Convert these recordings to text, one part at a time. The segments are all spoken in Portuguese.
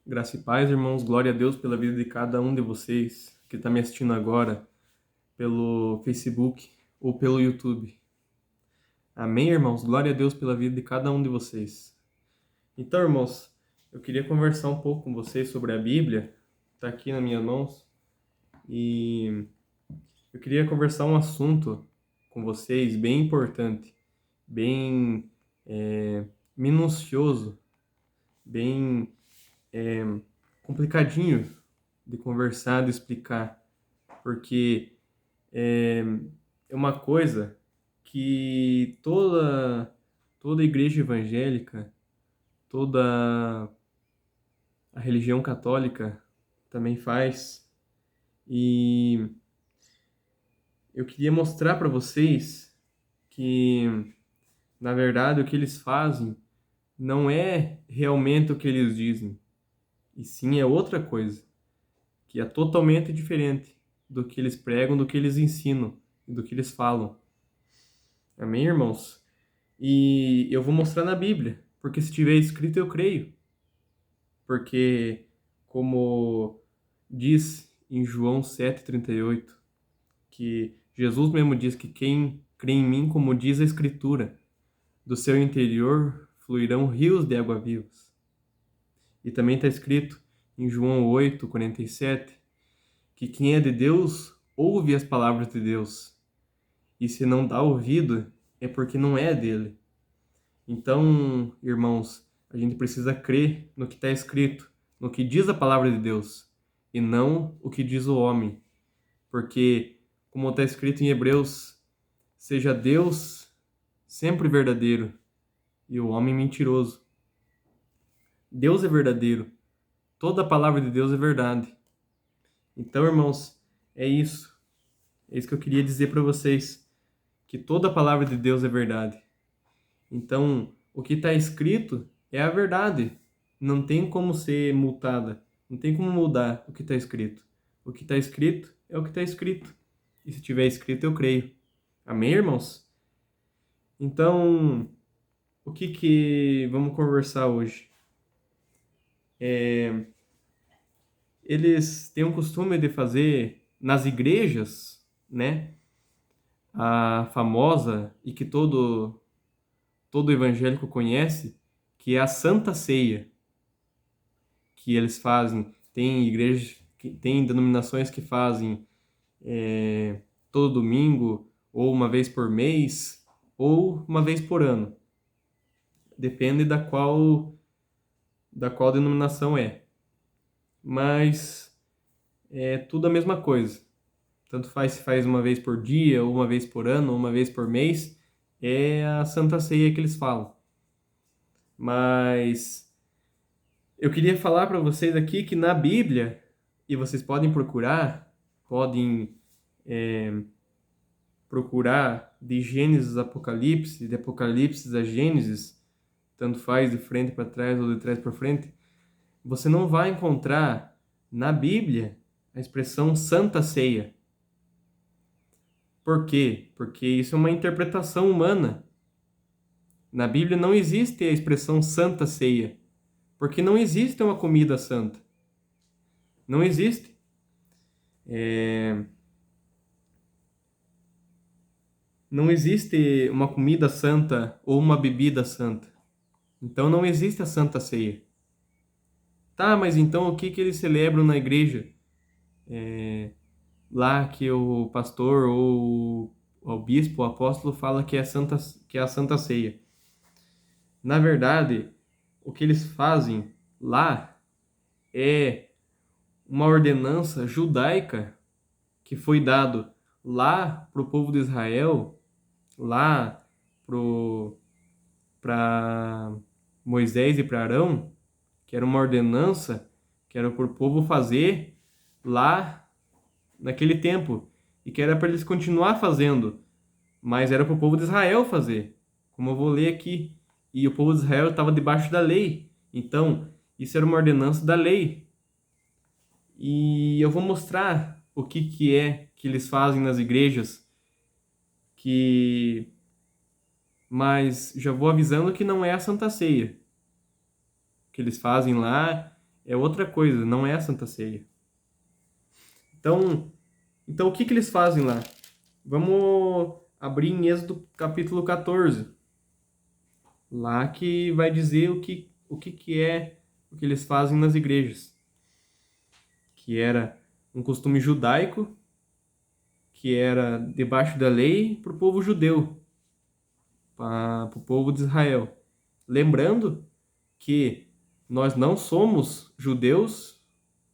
Graça e paz, irmãos. Glória a Deus pela vida de cada um de vocês que está me assistindo agora pelo Facebook ou pelo YouTube. Amém, irmãos? Glória a Deus pela vida de cada um de vocês. Então, irmãos, eu queria conversar um pouco com vocês sobre a Bíblia. Está aqui nas minhas mãos. E eu queria conversar um assunto com vocês bem importante, bem minucioso, bem complicadinho de conversar, de explicar, porque é, é uma coisa que toda igreja evangélica, toda a religião católica também faz, e eu queria mostrar para vocês que, na verdade, o que eles fazem não é realmente o que eles dizem, e sim é outra coisa, que é totalmente diferente do que eles pregam, do que eles ensinam, do que eles falam. Amém, irmãos? E eu vou mostrar na Bíblia, porque se tiver escrito eu creio. Porque, como diz em João 7,38, que Jesus mesmo diz que quem crê em mim, como diz a Escritura, do seu interior fluirão rios de água vivas. E também está escrito em João 8,47, que quem é de Deus ouve as palavras de Deus, e se não dá ouvido é porque não é dele. Então, irmãos, a gente precisa crer no que está escrito, no que diz a palavra de Deus, e não o que diz o homem. Porque, como está escrito em Hebreus, seja Deus sempre verdadeiro e o homem mentiroso. Deus é verdadeiro. Toda a palavra de Deus é verdade. Então, irmãos, é isso. É isso que eu queria dizer para vocês, que toda a palavra de Deus é verdade. Então, o que está escrito é a verdade. Não tem como ser multada. Não tem como mudar o que está escrito. O que está escrito é o que está escrito. E se tiver escrito, eu creio. Amém, irmãos? Então, o que vamos conversar hoje? Eles têm o costume de fazer nas igrejas, né? A famosa e que todo evangélico conhece, que é a Santa Ceia, que eles fazem. Tem igrejas, tem denominações que fazem todo domingo, ou uma vez por mês, ou uma vez por ano. Depende da qual denominação é. Mas é tudo a mesma coisa. Tanto faz se faz uma vez por dia, ou uma vez por ano, ou uma vez por mês, é a Santa Ceia que eles falam. Mas eu queria falar para vocês aqui que na Bíblia, e vocês podem procurar de Gênesis a Apocalipse, de Apocalipse a Gênesis, tanto faz de frente para trás ou de trás para frente, você não vai encontrar na Bíblia a expressão Santa Ceia. Por quê? Porque isso é uma interpretação humana. Na Bíblia não existe a expressão Santa Ceia, porque não existe uma comida santa. Não existe. Não existe uma comida santa ou uma bebida santa. Então não existe a Santa Ceia. Tá, mas então o que eles celebram na igreja? Lá que o pastor ou o bispo, o apóstolo fala que é a Santa Ceia. Na verdade, o que eles fazem lá é uma ordenança judaica que foi dado lá para o povo de Israel, lá para Moisés e para Arão, que era uma ordenança que era para o povo fazer lá naquele tempo e que era para eles continuar fazendo, mas era para o povo de Israel fazer, como eu vou ler aqui. E o povo de Israel estava debaixo da lei, então isso era uma ordenança da lei. E eu vou mostrar o que é que eles fazem nas igrejas, que mas já vou avisando que não é a Santa Ceia. O que eles fazem lá é outra coisa, não é a Santa Ceia. Então o que que eles fazem lá? Vamos abrir em Êxodo capítulo 14. Lá que vai dizer o que é o que eles fazem nas igrejas. Que era um costume judaico, que era debaixo da lei para o povo judeu, para o povo de Israel. Lembrando que nós não somos judeus,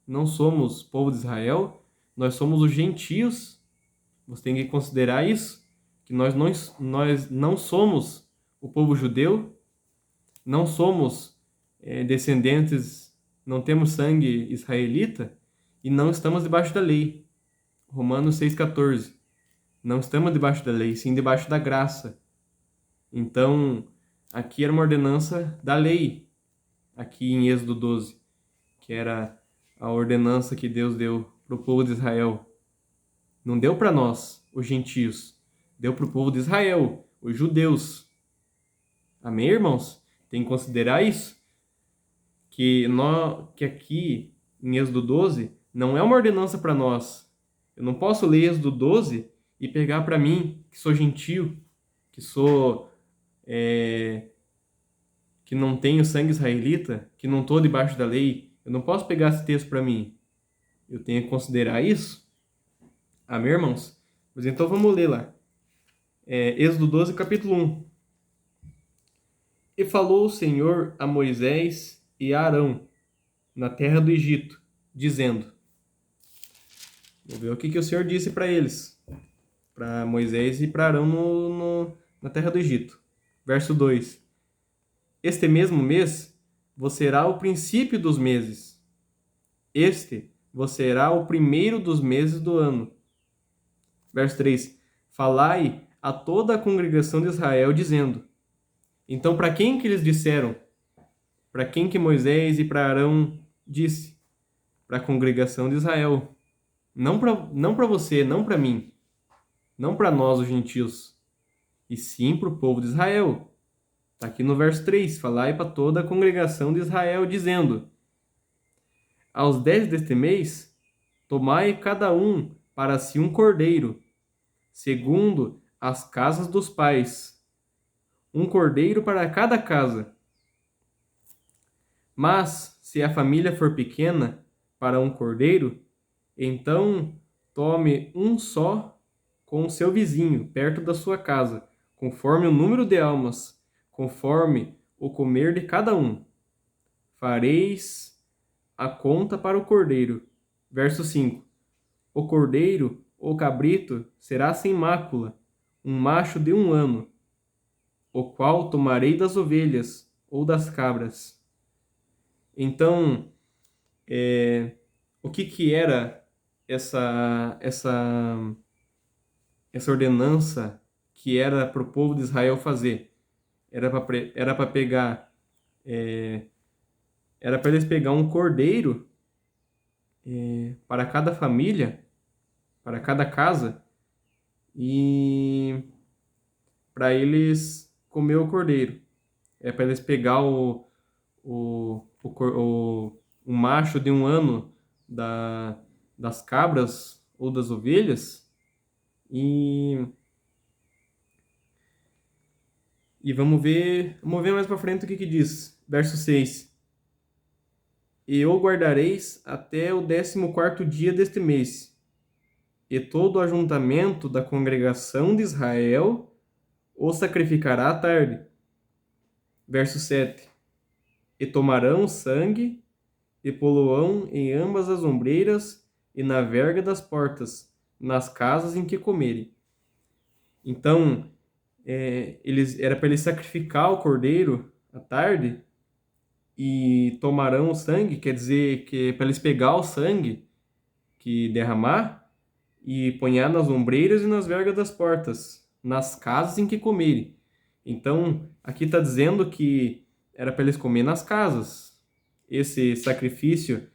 não somos povo de Israel, nós somos os gentios. Você tem que considerar isso, que nós não somos o povo judeu, não somos descendentes, não temos sangue israelita e não estamos debaixo da lei. Romanos 6,14. Não estamos debaixo da lei, sim debaixo da graça. Então, aqui era uma ordenança da lei, aqui em Êxodo 12, que era a ordenança que Deus deu para o povo de Israel. Não deu para nós, os gentios, deu para o povo de Israel, os judeus. Amém, irmãos? Tem que considerar isso, que aqui em Êxodo 12 não é uma ordenança para nós. Eu não posso ler Êxodo 12 e pegar para mim, que sou gentio, que sou que não tenho sangue israelita, que não estou debaixo da lei. Eu não posso pegar esse texto para mim. Eu tenho que considerar isso. Amém, irmãos? Mas então vamos ler lá. Êxodo 12, capítulo 1. E falou o Senhor a Moisés e a Arão na terra do Egito, dizendo... Vou ver o que o Senhor disse para eles, para Moisés e para Arão na terra do Egito. Verso 2. Este mesmo mês vos será o princípio dos meses. Este vos será o primeiro dos meses do ano. Verso 3. Falai a toda a congregação de Israel, dizendo... Então, para quem que eles disseram? Para quem que Moisés e para Arão disse? Para a congregação de Israel. Não para você, não para mim. Não para nós, os gentios. E sim para o povo de Israel. Está aqui no verso 3. Falai para toda a congregação de Israel, dizendo... Aos 10 deste mês, tomai cada um para si um cordeiro, segundo as casas dos pais, um cordeiro para cada casa. Mas, se a família for pequena para um cordeiro, então tome um só com o seu vizinho, perto da sua casa, conforme o número de almas, conforme o comer de cada um. Fareis a conta para o cordeiro. Verso 5. O cordeiro ou cabrito será sem mácula, um macho de 1 ano, o qual tomarei das ovelhas ou das cabras. Então, o que era essa ordenança que era para o povo de Israel fazer? Era para pegar, era para eles pegar um cordeiro para cada família, para cada casa, e para eles comer o cordeiro. É para eles pegar o macho de 1 ano das cabras ou das ovelhas e vamos ver mais para frente o que diz. Verso 6. E o guardareis até o 14º dia deste mês, e todo o ajuntamento da congregação de Israel o sacrificará à tarde. Verso 7. E tomarão o sangue, e poluão em ambas as ombreiras e na verga das portas, nas casas em que comerem. Então, era para eles sacrificar o cordeiro à tarde, e tomarão o sangue, quer dizer que é para eles pegar o sangue que derramar e ponhar nas ombreiras e nas vergas das portas, nas casas em que comerem. Então, aqui está dizendo que era para eles comer nas casas. Esse sacrifício,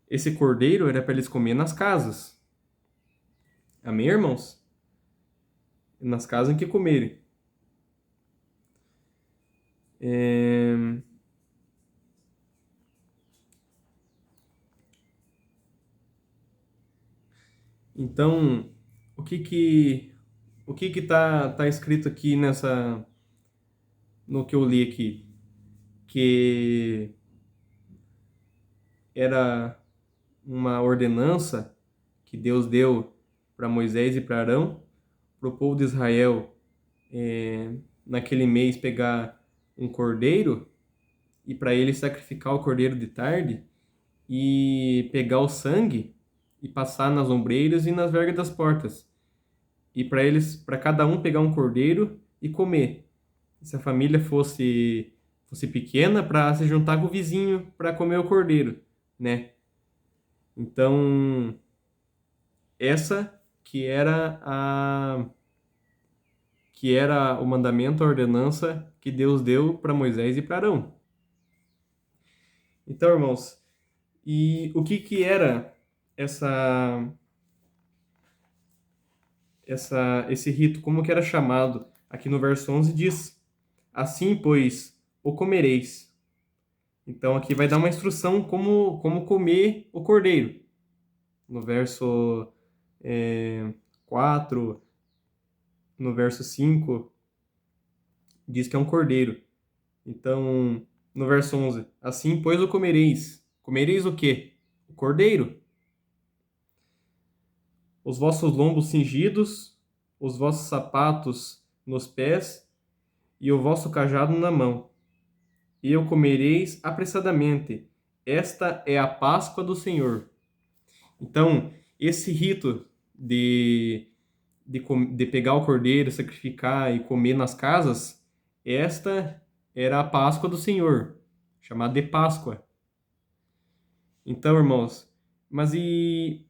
esse cordeiro era para eles comer nas casas. Amém, irmãos? Nas casas em que comerem. Então, o que que tá escrito aqui no que eu li aqui? Que era uma ordenança que Deus deu para Moisés e para Arão, para o povo de Israel, naquele mês pegar um cordeiro e para ele sacrificar o cordeiro de tarde e pegar o sangue e passar nas ombreiras e nas vergas das portas. E para cada um pegar um cordeiro e comer. E se a família fosse pequena, para se juntar com o vizinho para comer o cordeiro, né? Então, essa que era o mandamento, a ordenança que Deus deu para Moisés e para Arão. Então, irmãos, e o que era essa esse rito? Como que era chamado? Aqui no verso 11 diz: assim, pois, o comereis. Então, aqui vai dar uma instrução como comer o cordeiro. No verso 4, no verso 5, diz que é um cordeiro. Então, no verso 11, assim, pois, o comereis. Comereis o quê? O cordeiro. Os vossos lombos cingidos, os vossos sapatos nos pés e o vosso cajado na mão. E o comereis apressadamente. Esta é a Páscoa do Senhor. Então, esse rito de pegar o cordeiro, sacrificar e comer nas casas, esta era a Páscoa do Senhor, chamada de Páscoa. Então, irmãos, mas e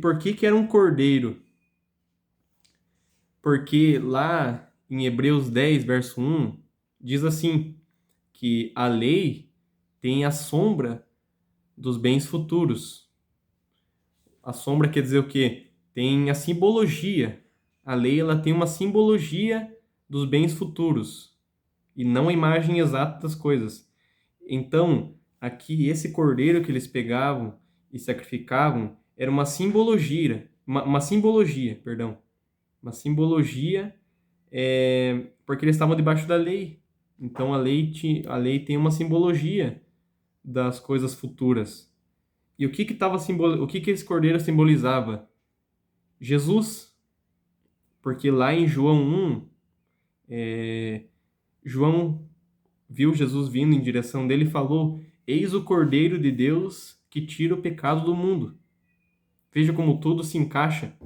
por que era um cordeiro? Porque lá em Hebreus 10, verso 1, diz assim, que a lei tem a sombra dos bens futuros. A sombra quer dizer o quê? Tem a simbologia. A lei ela tem uma simbologia dos bens futuros e não a imagem exata das coisas. Então, aqui esse cordeiro que eles pegavam e sacrificavam era uma simbologia, perdão, uma simbologia, porque eles estavam debaixo da lei. Então a lei tem uma simbologia das coisas futuras. E o que esse cordeiro simbolizava? Jesus, porque lá em João 1, João viu Jesus vindo em direção dele e falou: eis o Cordeiro de Deus que tira o pecado do mundo. Veja como tudo se encaixa.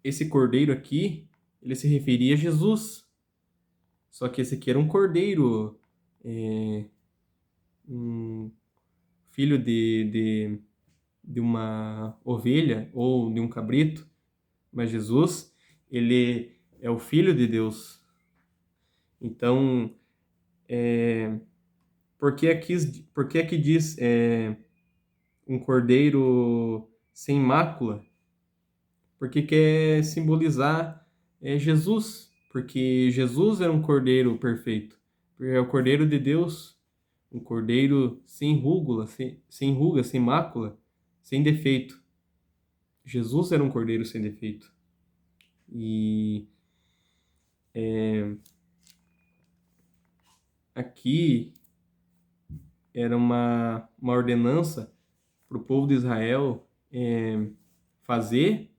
Esse cordeiro aqui, ele se referia a Jesus. Só que esse aqui era um cordeiro, um filho de uma ovelha ou de um cabrito. Mas Jesus, ele é o Filho de Deus. Então, por que aqui diz um cordeiro sem mácula? Porque quer simbolizar Jesus, porque Jesus era um cordeiro perfeito, porque é o cordeiro de Deus, um cordeiro sem rúgula, sem ruga, sem mácula, sem defeito. Jesus era um cordeiro sem defeito. E aqui era uma ordenança para o povo de Israel fazer,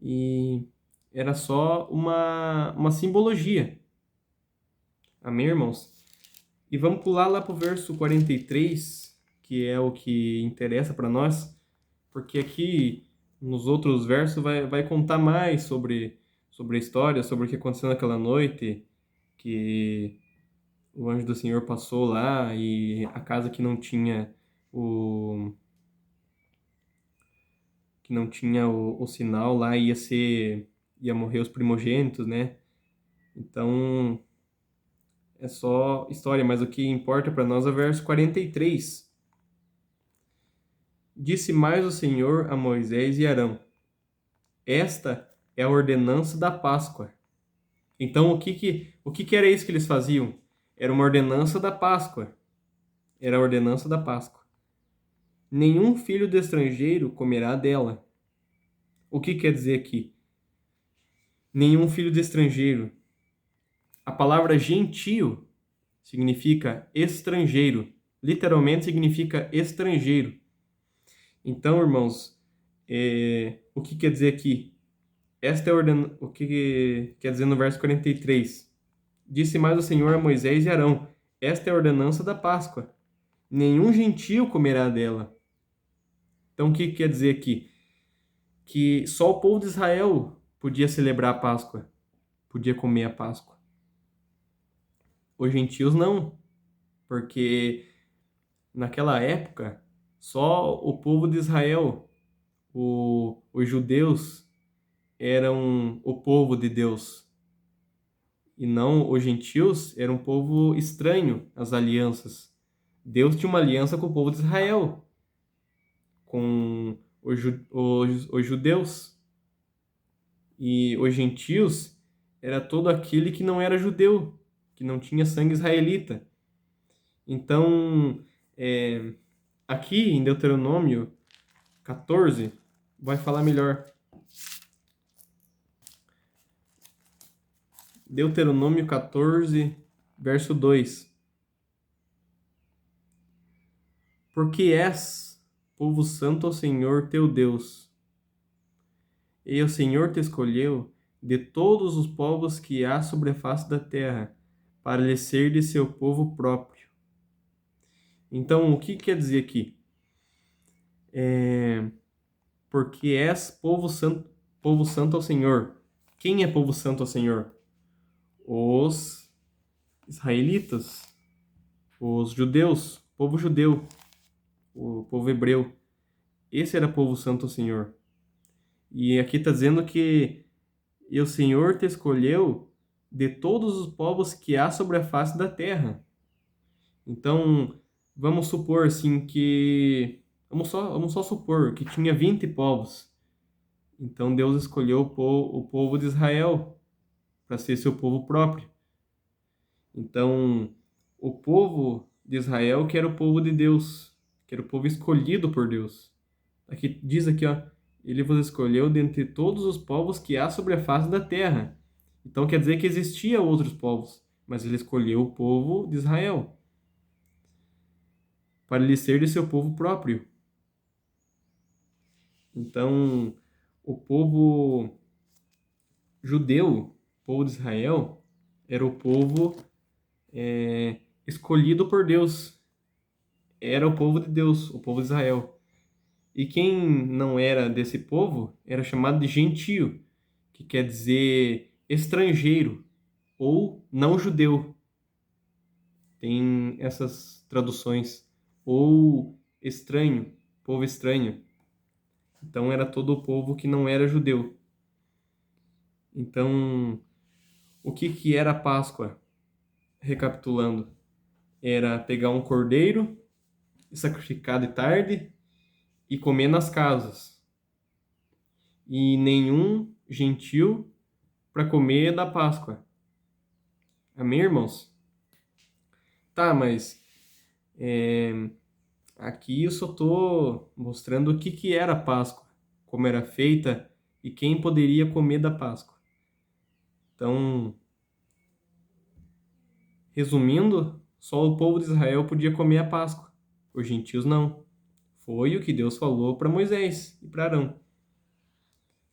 e era só uma simbologia. Amém, irmãos? E vamos pular lá para o verso 43, que é o que interessa para nós, porque aqui nos outros versos vai contar mais sobre a história, sobre o que aconteceu naquela noite, que o anjo do Senhor passou lá e a casa o que não tinha o sinal lá ia morrer os primogênitos, né? Então, é só história, mas o que importa para nós é o verso 43. Disse mais o Senhor a Moisés e Arão: esta é a ordenança da Páscoa. Então, o que era isso que eles faziam? Era uma ordenança da Páscoa. Era a ordenança da Páscoa. nenhum filho do estrangeiro comerá dela. O que quer dizer aqui? Nenhum filho do estrangeiro. A palavra gentio significa estrangeiro. Literalmente significa estrangeiro. Então, irmãos, o que quer dizer aqui? O que quer dizer no verso 43? Disse mais o Senhor a Moisés e Arão: esta é a ordenança da Páscoa. Nenhum gentio comerá dela. Então, o que quer dizer aqui? Que só o povo de Israel podia celebrar a Páscoa, podia comer a Páscoa. Os gentios não, porque naquela época só o povo de Israel, os judeus, eram o povo de Deus. E não os gentios eram um povo estranho às alianças. Deus tinha uma aliança com o povo de Israel, com os judeus. E os gentios era todo aquele que não era judeu, que não tinha sangue israelita. Então, aqui em Deuteronômio 14, vai falar melhor. Deuteronômio 14, verso 2. Porque és povo santo ao Senhor teu Deus, e o Senhor te escolheu de todos os povos que há sobre a face da terra, para lhe ser de seu povo próprio. Então, o que quer dizer aqui? Porque és povo santo ao Senhor. Quem é povo santo ao Senhor? Os israelitas, os judeus, povo judeu, o povo hebreu. Esse era povo santo ao Senhor. E aqui está dizendo que o Senhor te escolheu de todos os povos que há sobre a face da terra. Então, vamos supor assim que... Vamos só supor que tinha 20 povos. Então, Deus escolheu o povo de Israel para ser seu povo próprio. Então, o povo de Israel que era o povo de Deus, que era o povo escolhido por Deus. Aqui diz aqui, ó, ele vos escolheu dentre todos os povos que há sobre a face da terra. Então quer dizer que existia outros povos, mas ele escolheu o povo de Israel para lhe ser de seu povo próprio. Então, o povo judeu, o povo de Israel, era o povo escolhido por Deus. Era o povo de Deus, o povo de Israel. E quem não era desse povo era chamado de gentio, que quer dizer estrangeiro ou não judeu. Tem essas traduções. Ou estranho, povo estranho. Então era todo o povo que não era judeu. Então, o que era a Páscoa? Recapitulando, era pegar um cordeiro, sacrificar de tarde e comer nas casas. E nenhum gentil para comer da Páscoa. Amém, irmãos? Tá, mas aqui eu só estou mostrando o que era a Páscoa, como era feita e quem poderia comer da Páscoa. Então, resumindo, só o povo de Israel podia comer a Páscoa, os gentios não. Foi o que Deus falou para Moisés e para Arão,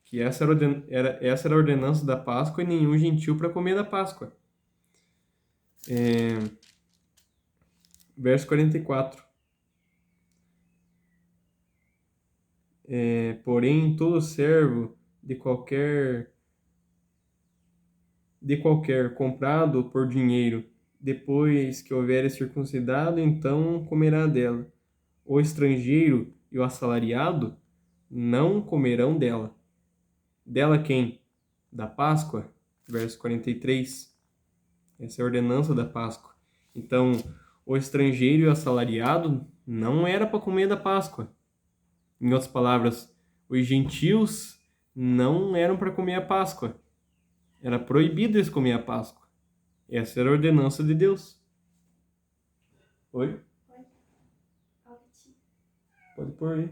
que essa era a ordenança da Páscoa e nenhum gentil para comer da Páscoa. Verso 44. Porém, todo servo de qualquer comprado por dinheiro, depois que houver circuncidado, então comerá dela. O estrangeiro e o assalariado não comerão dela. Dela quem? Da Páscoa, verso 43. Essa é a ordenança da Páscoa. Então, o estrangeiro e o assalariado não era para comer da Páscoa. Em outras palavras, os gentios não eram para comer a Páscoa. Era proibido eles comer a Páscoa. Essa era a ordenança de Deus. Oi? Pode pôr aí.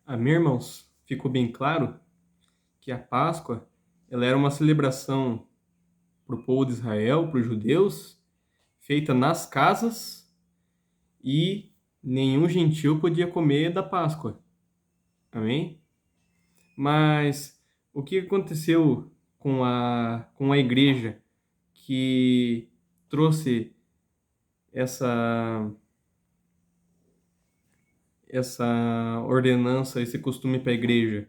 Amém, irmãos? Ficou bem claro que a Páscoa ela era uma celebração para o povo de Israel, para os judeus, feita nas casas e nenhum gentil podia comer da Páscoa. Amém? Mas o que aconteceu com a igreja que trouxe essa, essa ordenança, esse costume para a igreja?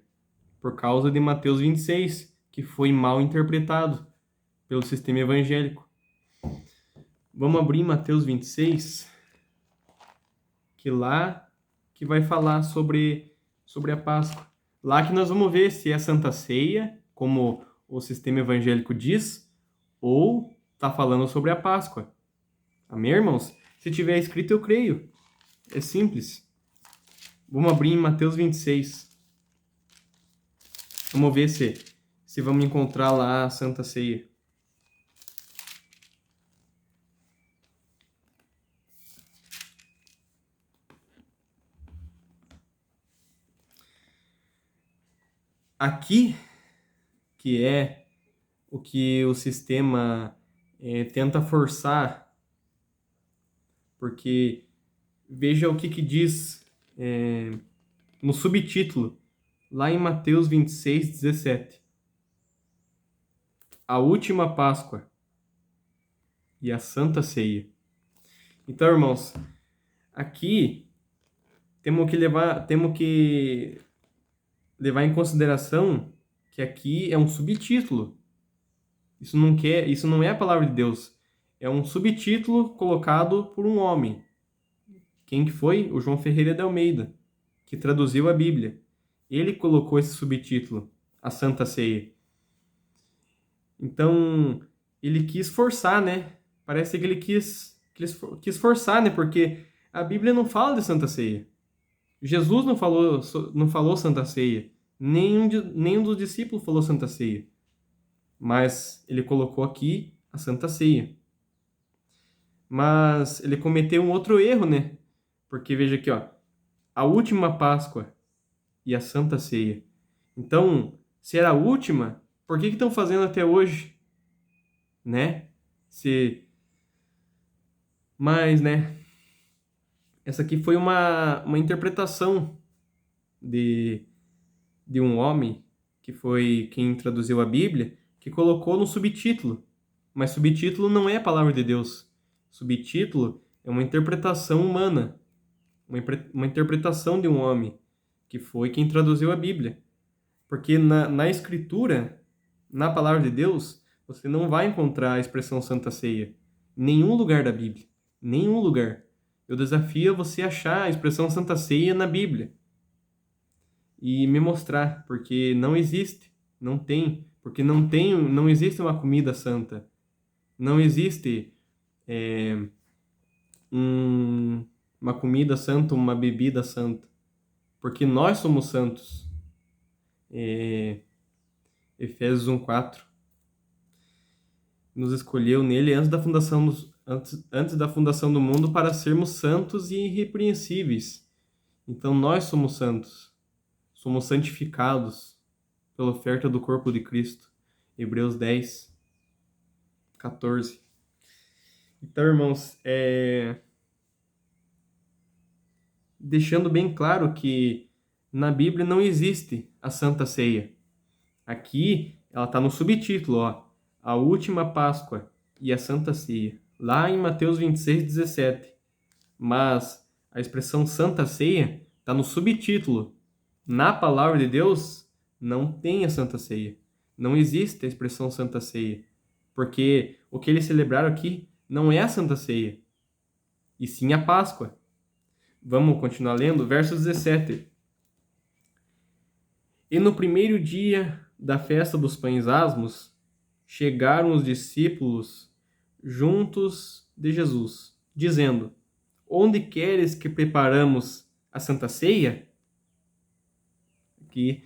Por causa de Mateus 26, que foi mal interpretado pelo sistema evangélico. Vamos abrir Mateus 26, que lá que vai falar sobre a Páscoa. Lá que nós vamos ver se é Santa Ceia, como o sistema evangélico diz, ou está falando sobre a Páscoa. Amém, irmãos? Se tiver escrito, eu creio. É simples. Vamos abrir em Mateus 26. Vamos ver se vamos encontrar lá a Santa Ceia. Aqui, que é o que o sistema tenta forçar, porque veja o que diz no subtítulo, lá em Mateus 26, 17. A última Páscoa e a Santa Ceia. Então, irmãos, aqui temos que levar em consideração que aqui é um subtítulo. Isso não é a palavra de Deus. É um subtítulo colocado por um homem. Quem que foi? O João Ferreira de Almeida, que traduziu a Bíblia. Ele colocou esse subtítulo, a Santa Ceia. Então, ele quis forçar, né? Parece que ele quis forçar, né? Porque a Bíblia não fala de Santa Ceia. Jesus não falou Santa Ceia. Nenhum dos discípulos falou Santa Ceia. Mas ele colocou aqui a Santa Ceia. Mas ele cometeu um outro erro, né? Porque veja aqui, ó, a última Páscoa e a Santa Ceia. Então, se era a última, por que estão fazendo até hoje? Né? Mas, né? Essa aqui foi uma interpretação de um homem, que foi quem traduziu a Bíblia, que colocou no subtítulo. Mas subtítulo não é a palavra de Deus. Subtítulo é uma interpretação humana, uma interpretação de um homem, que foi quem traduziu a Bíblia. Porque na Escritura, na palavra de Deus, você não vai encontrar a expressão Santa Ceia. Em nenhum lugar da Bíblia. Nenhum lugar. Eu desafio você a achar a expressão Santa Ceia na Bíblia e me mostrar, porque não existe, não tem, porque não existe uma comida santa, não existe uma comida santa, uma bebida santa, porque nós somos santos. Efésios 1:4 nos escolheu nele antes da fundação do mundo para sermos santos e irrepreensíveis. Então nós somos santos. Somos santificados pela oferta do corpo de Cristo. Hebreus 10, 14. Então, irmãos, deixando bem claro que na Bíblia não existe a Santa Ceia. Aqui ela está no subtítulo, ó, a última Páscoa e a Santa Ceia, lá em Mateus 26, 17. Mas a expressão Santa Ceia está no subtítulo. Na palavra de Deus, não tem a Santa Ceia. Não existe a expressão Santa Ceia. Porque o que eles celebraram aqui não é a Santa Ceia, e sim a Páscoa. Vamos continuar lendo? Verso 17. E no primeiro dia da festa dos pães asmos, chegaram os discípulos juntos de Jesus, dizendo: Onde queres que preparamos a Santa Ceia? Aqui,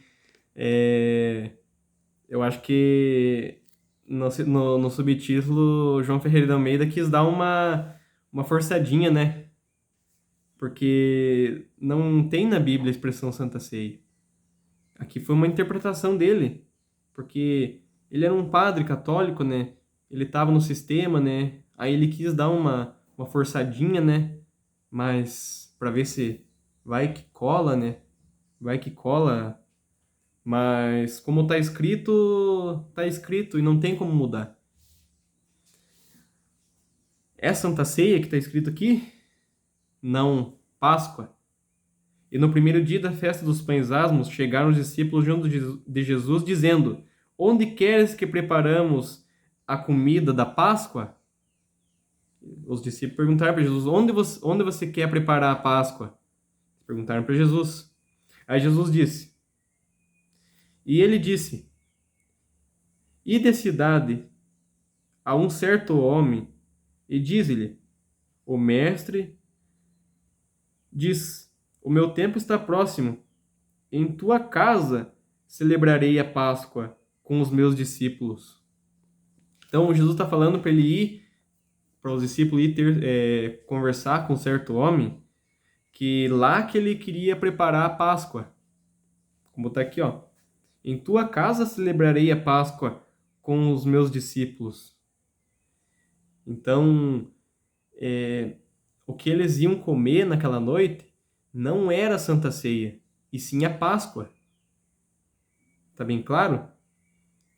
eu acho que no subtítulo, João Ferreira de Almeida quis dar uma forçadinha, né? Porque não tem na Bíblia a expressão Santa Ceia. Aqui foi uma interpretação dele, porque ele era um padre católico, né? Ele estava no sistema, né? Aí ele quis dar uma forçadinha, né? Mas para ver se vai que cola, né? Vai que cola. Mas como tá escrito e não tem como mudar. É Santa Ceia que tá escrito aqui? Não, Páscoa. E no primeiro dia da festa dos pães asmos, chegaram os discípulos junto de Jesus, dizendo: Onde queres que preparamos a comida da Páscoa? Os discípulos perguntaram para Jesus: onde você quer preparar a Páscoa? Perguntaram para Jesus. Aí Jesus disse: E ele disse: Ide à cidade a um certo homem e diz-lhe: O mestre diz: O meu tempo está próximo. Em tua casa celebrarei a Páscoa com os meus discípulos. Então Jesus está falando para ele ir, para os discípulos ir conversar com um certo homem, que lá que ele queria preparar a Páscoa. Como está aqui, ó. Em tua casa celebrarei a Páscoa com os meus discípulos. Então, o que eles iam comer naquela noite não era a Santa Ceia, e sim a Páscoa. Tá bem claro?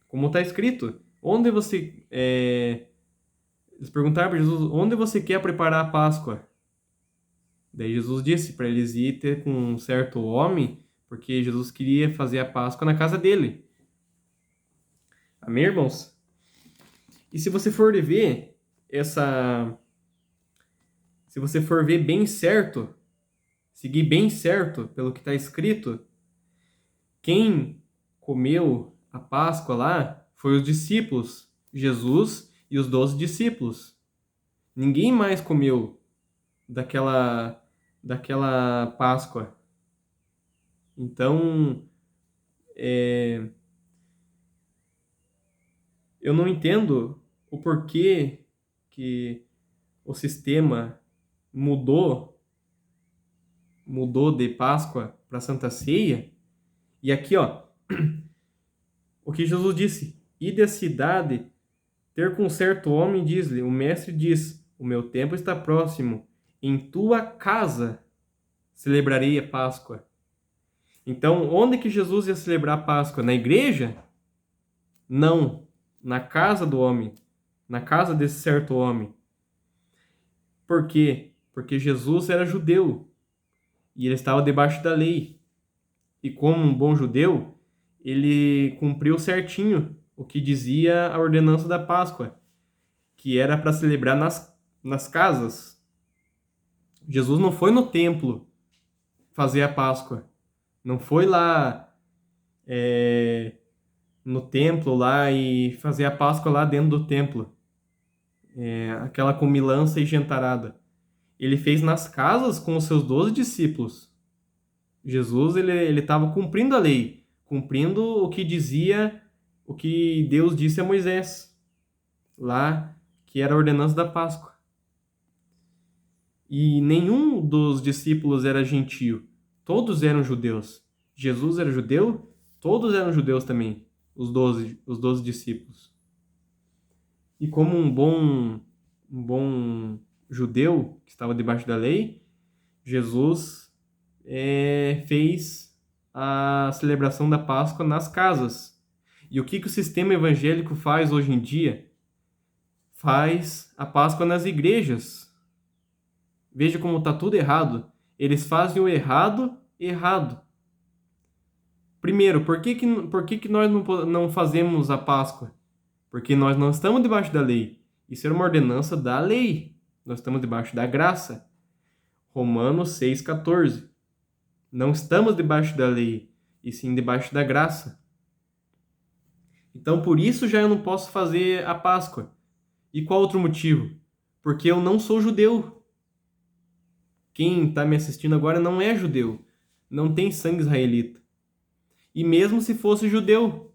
Como está escrito, onde você... Eles perguntaram para Jesus, onde você quer preparar a Páscoa? Daí Jesus disse para eles ir ter com um certo homem, porque Jesus queria fazer a Páscoa na casa dele. Amém, irmãos? E se você for ver se você for ver bem certo, seguir bem certo pelo que está escrito, quem comeu a Páscoa lá foi os discípulos, Jesus e os 12 discípulos. Ninguém mais comeu daquela Páscoa. Então, eu não entendo o porquê que o sistema mudou de Páscoa para Santa Ceia. E aqui, ó, o que Jesus disse: Ide à cidade, ter com certo homem, diz-lhe, o mestre diz: O meu tempo está próximo, em tua casa celebrarei a Páscoa. Então, onde que Jesus ia celebrar a Páscoa? Na igreja? Não, na casa do homem, na casa desse certo homem. Por quê? Porque Jesus era judeu e ele estava debaixo da lei. E como um bom judeu, ele cumpriu certinho o que dizia a ordenança da Páscoa, que era para celebrar nas casas. Jesus não foi no templo fazer a Páscoa. Não foi lá no templo lá e fazer a Páscoa lá dentro do templo. Aquela comilança e gentarada. Ele fez nas casas com os seus 12 discípulos. Jesus ele estava cumprindo a lei, cumprindo o que dizia, o que Deus disse a Moisés, lá que era a ordenança da Páscoa. E nenhum dos discípulos era gentio, todos eram judeus. Jesus era judeu, todos eram judeus também, os doze discípulos. E como um bom judeu que estava debaixo da lei, Jesus fez a celebração da Páscoa nas casas. E o que o sistema evangélico faz hoje em dia? Faz a Páscoa nas igrejas. Veja como está tudo errado. Eles fazem o errado, errado. Primeiro, por que nós não fazemos a Páscoa? Porque nós não estamos debaixo da lei. Isso era uma ordenança da lei. Nós estamos debaixo da graça. Romanos 6,14. Não estamos debaixo da lei, e sim debaixo da graça. Então, por isso já eu não posso fazer a Páscoa. E qual outro motivo? Porque eu não sou judeu. Quem está me assistindo agora não é judeu. Não tem sangue israelita. E mesmo se fosse judeu,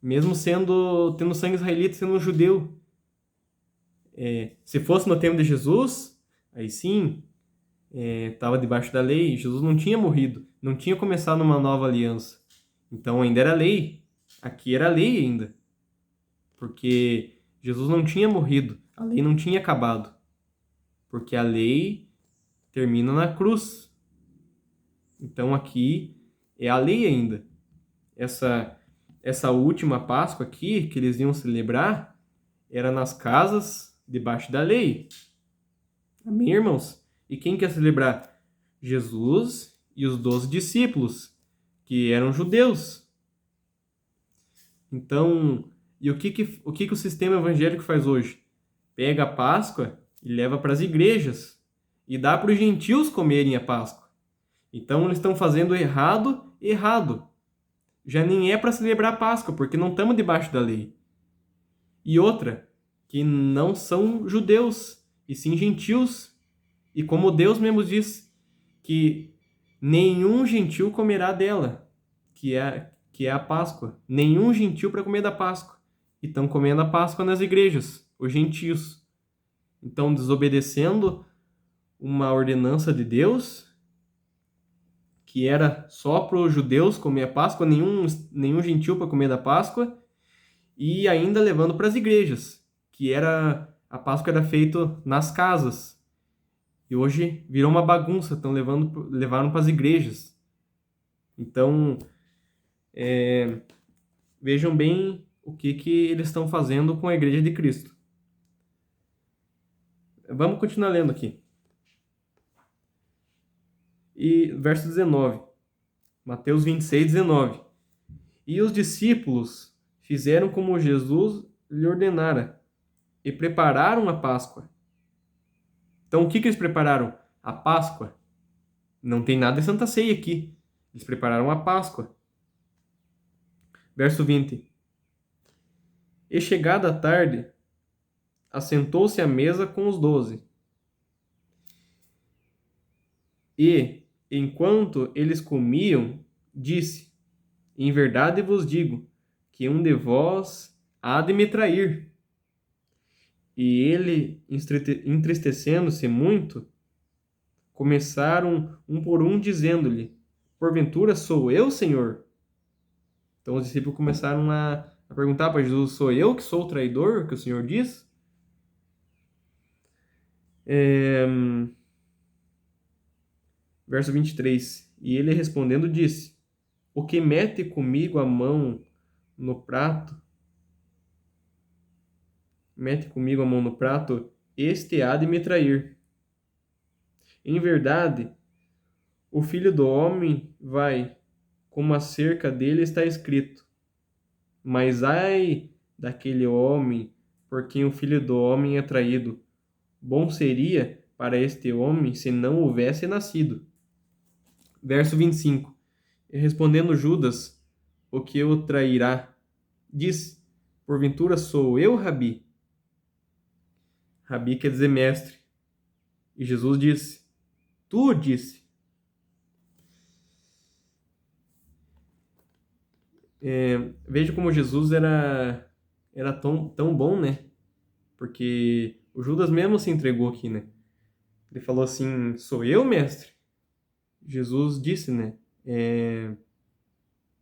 mesmo tendo sangue israelita, sendo um judeu. Se fosse no tempo de Jesus, aí sim, estava debaixo da lei. Jesus não tinha morrido, não tinha começado uma nova aliança. Então ainda era lei. Aqui era lei ainda. Porque Jesus não tinha morrido, a lei não tinha acabado. Porque a lei termina na cruz. Então aqui é a lei ainda. Essa última Páscoa aqui, que eles iam celebrar, era nas casas debaixo da lei. Amém, irmãos? E quem quer celebrar? Jesus e os 12 discípulos, que eram judeus. Então, e o que o sistema evangélico faz hoje? Pega a Páscoa e leva para as igrejas e dá para os gentios comerem a Páscoa. Então, eles estão fazendo errado. Já nem é para celebrar a Páscoa, porque não estamos debaixo da lei. E outra, que não são judeus, e sim gentios. E como Deus mesmo diz, que nenhum gentil comerá dela, que é a Páscoa. Nenhum gentil para comer da Páscoa. E estão comendo a Páscoa nas igrejas, os gentios. Então, desobedecendo uma ordenança de Deus, que era só para os judeus comer a Páscoa, nenhum gentil para comer da Páscoa, e ainda levando para as igrejas, a Páscoa era feita nas casas. E hoje virou uma bagunça, levaram para as igrejas. Então, vejam bem o que eles estão fazendo com a Igreja de Cristo. Vamos continuar lendo aqui. E verso 19. Mateus 26, 19. E os discípulos fizeram como Jesus lhe ordenara e prepararam a Páscoa. Então, o que eles prepararam? A Páscoa. Não tem nada de Santa Ceia aqui. Eles prepararam a Páscoa. Verso 20. E chegada a tarde, assentou-se à mesa com os 12. E, enquanto eles comiam, disse: Em verdade vos digo, que um de vós há de me trair. E ele, entristecendo-se muito, começaram um por um, dizendo-lhe: Porventura sou eu, Senhor? Então os discípulos começaram a perguntar para Jesus: Sou eu que sou o traidor, que o Senhor diz? Verso 23. E ele respondendo disse: O que mete comigo a mão no prato, este há de me trair. Em verdade, o Filho do Homem vai, como acerca dele está escrito. Mas ai daquele homem por quem o Filho do Homem é traído. Bom seria para este homem se não houvesse nascido. Verso 25. E respondendo Judas, o que o trairá, diz: Porventura sou eu, Rabi? Rabi quer dizer mestre. E Jesus disse: Tu o disse. Veja como Jesus era tão bom, né? Porque o Judas mesmo se entregou aqui, né? Ele falou assim: Sou eu, mestre? Jesus disse, né?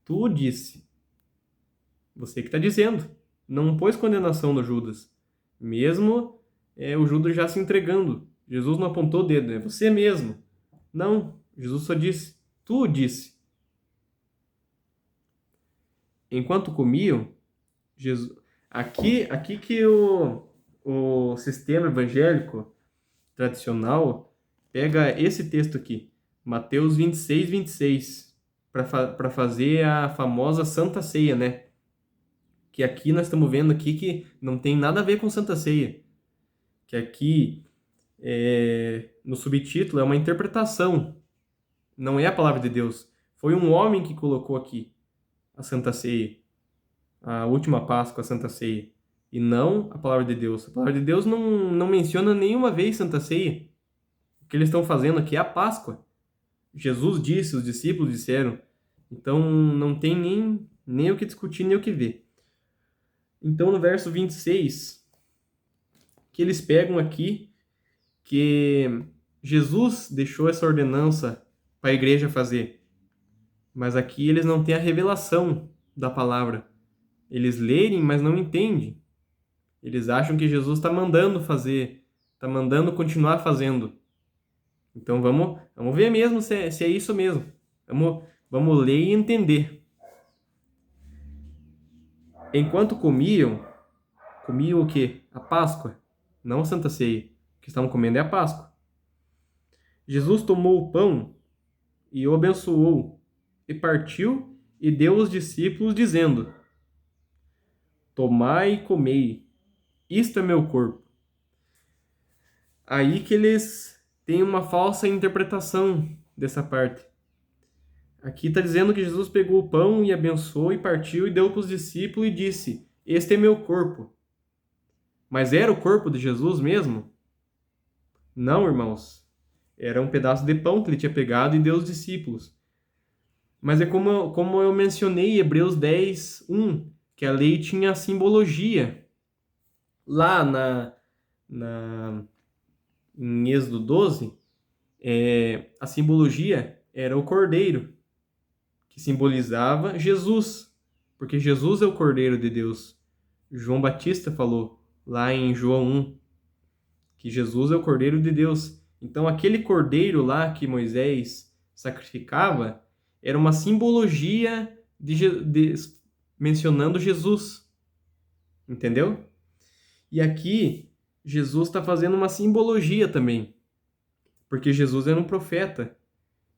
Tu disse. Você que está dizendo. Não pôs condenação no Judas. Mesmo o Judas já se entregando. Jesus não apontou o dedo, é você mesmo. Não, Jesus só disse: Tu disse. Enquanto comiam, Jesus... Aqui que o sistema evangélico tradicional pega esse texto aqui, Mateus 26, 26, para fazer a famosa Santa Ceia, né? Que aqui nós estamos vendo aqui que não tem nada a ver com Santa Ceia. Que aqui, no subtítulo, é uma interpretação. Não é a palavra de Deus. Foi um homem que colocou aqui a Santa Ceia. A última Páscoa, a Santa Ceia. E não a palavra de Deus. A palavra de Deus não menciona nenhuma vez Santa Ceia. O que eles estão fazendo aqui é a Páscoa. Jesus disse, os discípulos disseram. Então não tem nem o que discutir, nem o que ver. Então, no verso 26, que eles pegam aqui que Jesus deixou essa ordenança para a igreja fazer, mas aqui eles não têm a revelação da palavra. Eles lerem, mas não entendem. Eles acham que Jesus está mandando fazer, está mandando continuar fazendo. Então vamos ver mesmo se é isso mesmo. Vamos ler e entender. Enquanto comiam o quê? A Páscoa, não a Santa Ceia. O que estavam comendo é a Páscoa. Jesus tomou o pão e o abençoou, e partiu e deu aos discípulos, dizendo: Tomai e comei, isto é meu corpo. Aí que eles têm uma falsa interpretação dessa parte. Aqui está dizendo que Jesus pegou o pão e abençoou e partiu e deu para os discípulos e disse: Este é meu corpo. Mas era o corpo de Jesus mesmo? Não, irmãos. Era um pedaço de pão que ele tinha pegado e deu aos discípulos. Mas é como eu mencionei em Hebreus 10, 1, que a lei tinha simbologia. Lá em Êxodo 12, a simbologia era o cordeiro, que simbolizava Jesus, porque Jesus é o Cordeiro de Deus. João Batista falou lá em João 1 que Jesus é o Cordeiro de Deus. Então aquele cordeiro lá que Moisés sacrificava era uma simbologia mencionando Jesus. Entendeu? E aqui Jesus está fazendo uma simbologia também, porque Jesus era um profeta.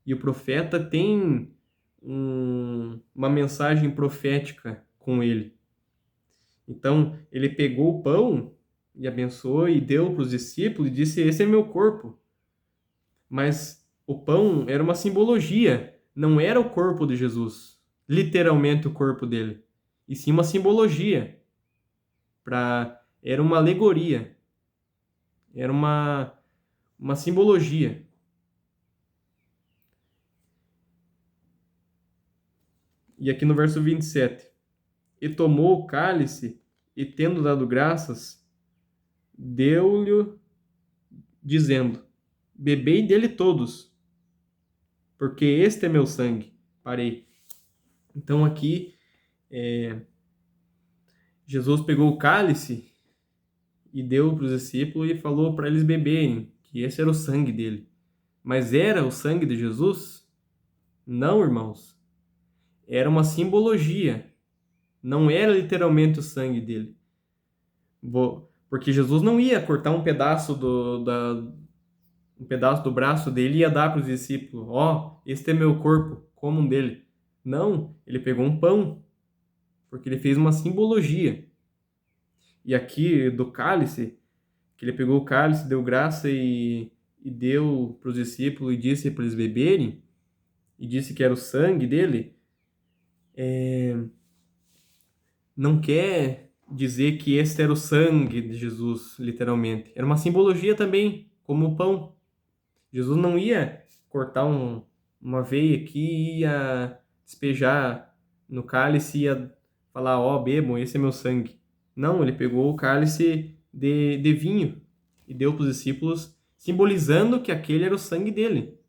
E o profeta tem uma mensagem profética com ele. Então, ele pegou o pão e abençoou e deu para os discípulos e disse: Esse é meu corpo. Mas o pão era uma simbologia, não era o corpo de Jesus, literalmente o corpo dele, e sim uma simbologia. Era uma alegoria, era uma simbologia. E aqui no verso 27, e tomou o cálice, e tendo dado graças, deu-lhe, dizendo: Bebei dele todos, porque este é meu sangue. Parei. Então aqui, Jesus pegou o cálice e deu para os discípulos e falou para eles beberem, que esse era o sangue dele. Mas era o sangue de Jesus? Não, irmãos. Era uma simbologia. Não era literalmente o sangue dele. Porque Jesus não ia cortar um pedaço um pedaço do braço dele e ia dar para os discípulos: Ó, este é meu corpo, comam dele. Não, ele pegou um pão, porque ele fez uma simbologia. E aqui do cálice, que ele pegou o cálice, deu graça e deu para os discípulos e disse para eles beberem, e disse que era o sangue dele, não quer dizer que esse era o sangue de Jesus, literalmente. Era uma simbologia também, como o pão. Jesus não ia cortar uma veia aqui e ia despejar no cálice e ia falar: Ó, bebam, esse é meu sangue. Não, ele pegou o cálice de vinho e deu para os discípulos, simbolizando que aquele era o sangue dele.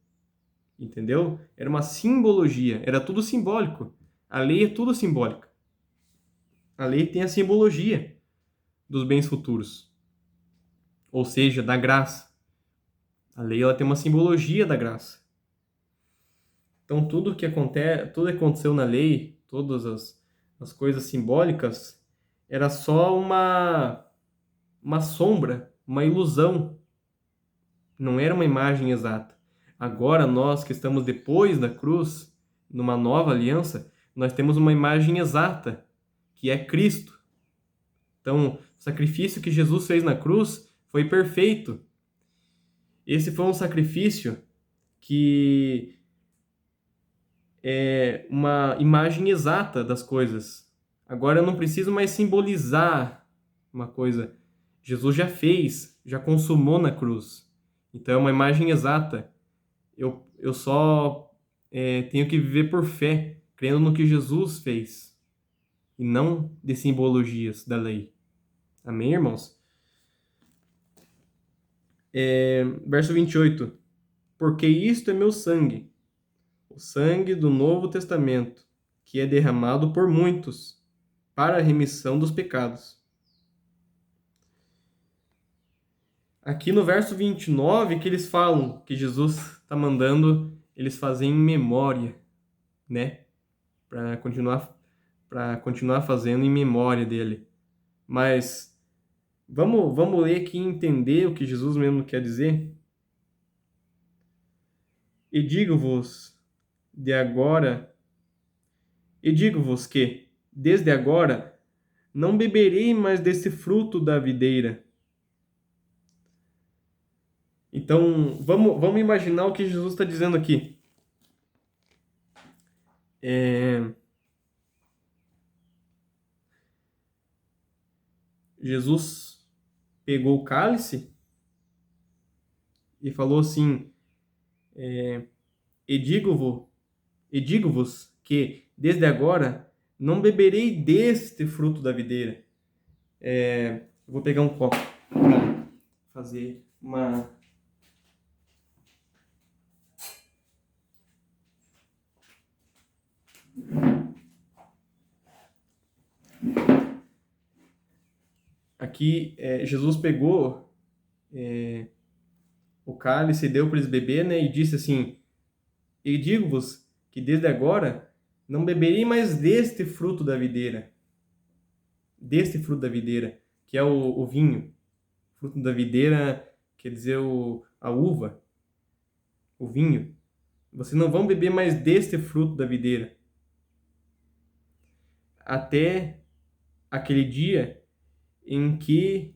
Entendeu? Era uma simbologia, era tudo simbólico. A lei é tudo simbólica. A lei tem a simbologia dos bens futuros, ou seja, da graça. A lei ela tem uma simbologia da graça. Então tudo que aconteceu na lei, todas as coisas simbólicas, era só uma sombra, uma ilusão. Não era uma imagem exata. Agora nós que estamos depois da cruz, numa nova aliança, nós temos uma imagem exata, que é Cristo. Então, o sacrifício que Jesus fez na cruz foi perfeito. Esse foi um sacrifício que é uma imagem exata das coisas. Agora eu não preciso mais simbolizar uma coisa. Jesus já fez, já consumou na cruz. Então é uma imagem exata. Eu só tenho que viver por fé, crendo no que Jesus fez. e não de simbologias da lei. Amém, irmãos? Verso 28. Porque isto é meu sangue, o sangue do Novo Testamento, que é derramado por muitos para a remissão dos pecados. Aqui no verso 29 que eles falam que Jesus está mandando eles fazerem em memória, né? Para continuar fazendo em memória dele. Mas vamos ler aqui e entender o que Jesus mesmo quer dizer. E digo-vos de agora, e digo-vos que desde agora não beberei mais desse fruto da videira. Então, vamos imaginar o que Jesus está dizendo aqui. Jesus pegou o cálice e falou assim: E digo-vos que desde agora não beberei deste fruto da videira. Eu vou pegar um copo para fazer uma. Aqui, Jesus pegou o cálice e deu para eles beber, né? E disse assim: E digo-vos que desde agora não beberei mais deste fruto da videira. Deste fruto da videira, que é o vinho. Fruto da videira quer dizer a uva, o vinho. Vocês não vão beber mais deste fruto da videira. Até aquele dia em que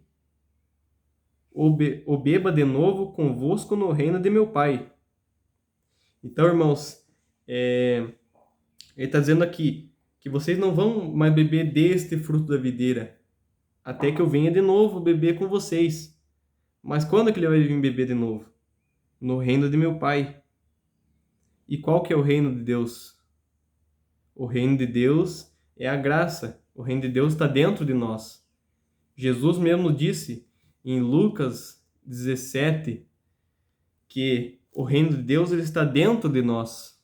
o beba de novo convosco no reino de meu Pai. Então, irmãos, ele está dizendo aqui que vocês não vão mais beber deste fruto da videira, até que eu venha de novo beber com vocês. Mas quando que ele vai vir beber de novo? No reino de meu Pai. E qual que é o reino de Deus? O reino de Deus é a graça. O reino de Deus está dentro de nós. Jesus mesmo disse em Lucas 17 que o reino de Deus ele está dentro de nós.